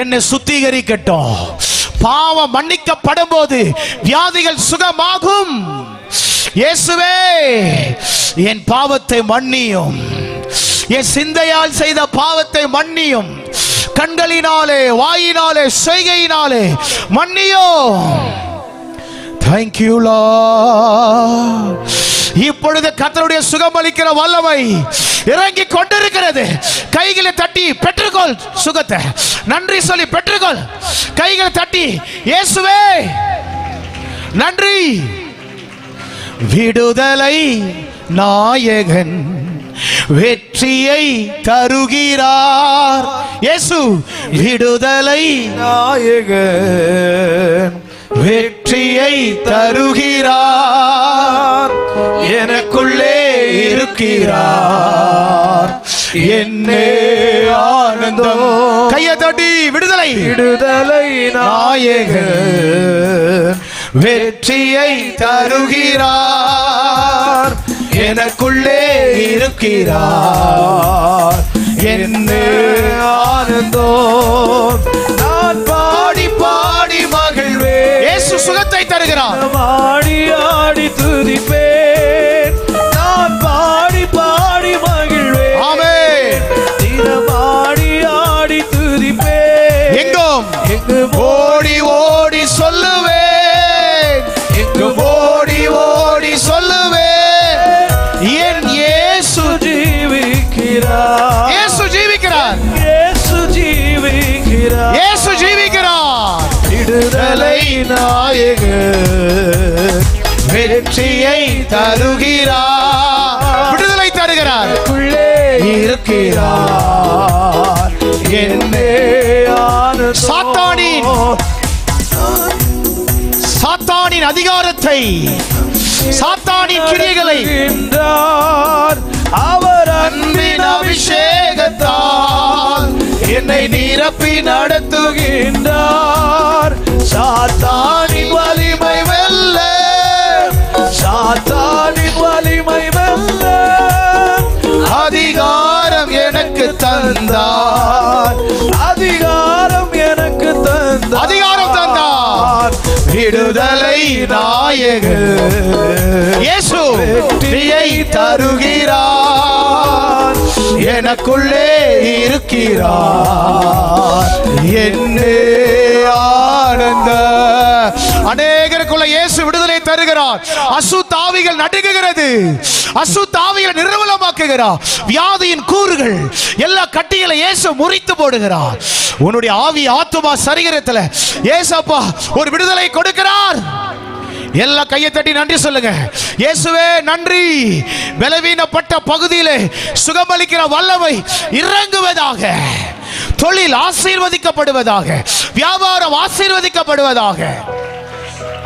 என்னை சுத்திகரிக்கட்டும். பாவம் மன்னிக்கப்படும் போது வியாதிகள் சுகமாகும். இயேசுவே என் பாவத்தை மன்னியும், என் சிந்தையால் செய்த பாவத்தை மன்னியும், கண்களினாலே வாயினாலே செய்கையினாலே மன்னியும். Thank you Lord. இப்பொழுது கர்த்தருடைய சுகமளிக்கிற வல்லமை இறங்கி கொண்டிருக்கிறது. கைகளை தட்டி பெற்றுக்கொள் சுகத்தை. நன்றி சொல்லி பெற்றுக்கொள். கைகளை தட்டி இயேசுவே நன்றி. விடுதலை நாயகன் வெற்றியை தருகிறார். இயேசு விடுதலை நாயகன் வெற்றியை தருகிறார். எனக்குள்ளே இருக்கிறார், என்னே ஆனந்தம். கையை தட்டி விடுதலை, விடுதலை நாயகன் வெற்றியை தருகிறார். எனக்குள்ளே இருக்கிறார், என்னே ஆனந்தம். நான் பாடி பாடி மகிழ்வே. இயேசு சுகத்தை தருகிறார். ஆடி ஆடி துதிப்பேன், நான் பாடி பாடி மகிழ்வேன். ஆமென். தினமாடி ஆடி துதிப்பேன், எங்கும் எங்கும் ஓடி ஓடி சொல்லுவேன், எங்கும் ஓடி ஓடி சொல்லுவேன், என் இயேசு ஜீவிக்கிறார், இயேசு ஜீவிக்கிறார், இயேசு ஜீவிக்கிறார், இயேசு ஜீவிக்கிறார். விடுதலை நாயகன் வெற்றியை தருகிறார், விடுதலை தருகிறார், உள்ளே இருக்கிறார், என்னே ஆனந்தம். சாத்தானின் அதிகாரத்தை, சாத்தானின் கிரியைகளை அவர் அன்பின் அபிஷேகத்தால் என்னை நிரப்பி நடத்துகின்றார். சாத்தானின் வலிமை வெல்ல, சாத்தானின் வலிமை வெல்ல அதிகாரம் எனக்கு தந்தார், அதிகாரம் எனக்கு தந்தார், அதிகாரம் தந்தார். விடுதலை நாயகன் இயேசு வெற்றியை தருகிறார், எனக்குள்ளே இருக்கிறார், என்னே ஆனந்த. அநேகருக்குள்ள இயேசு விடுதலை தருகிறார். அசுத்தாவிகள் நடுங்குகிறது, அசுத்தாவிகளை நிர்மூலமாக்குகிறார். வியாதியின் கூறுகள் எல்லா கட்டிகளை இயேசு முறித்து போடுகிறார். உன்னுடைய ஆவி ஆத்துமா சரீரத்துல இயேசப்பா ஒரு விடுதலை கொடுக்கிறார். எல்லா கையை தட்டி நன்றி சொல்லுங்க. இயேசுவே நன்றி. பலவீனப்பட்ட பகுதியிலே சுகமளிக்கிற வல்லமை இறங்குவதாக, தொழில் ஆசீர்வதிக்கப்படுவதாக, வியாபாரம் ஆசீர்வதிக்கப்படுவதாக.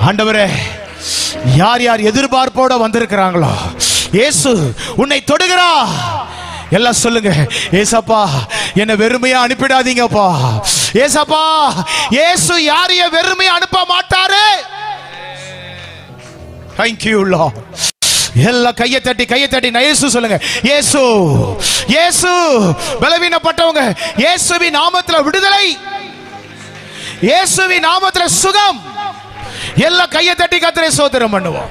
ஆண்டவரே, யார் யார் எதிர்பார்ப்போட வந்திருக்கிறாங்களோ இயேசு உன்னை தொடுகிறா. எல்லாம் சொல்லுங்க, ஏசப்பா என்ன வெறுமையா அனுப்பிடாதீங்கப்பா. ஏசப்பா, இயேசு யாரையும் வெறுமையா அனுப்ப மாட்டாரு. Thank you Lord. எல்லா கையை தட்டி இயேசு சொல்லுங்க. இயேசு, இயேசு. பலவீனப்பட்டவங்க இயேசுவின் நாமத்தில் விடுதலை, இயேசுவின் நாமத்தில் சுகம். எல்லா கையை தட்டி கர்த்தரை ஸ்தோத்திரம் பண்ணுவோம்.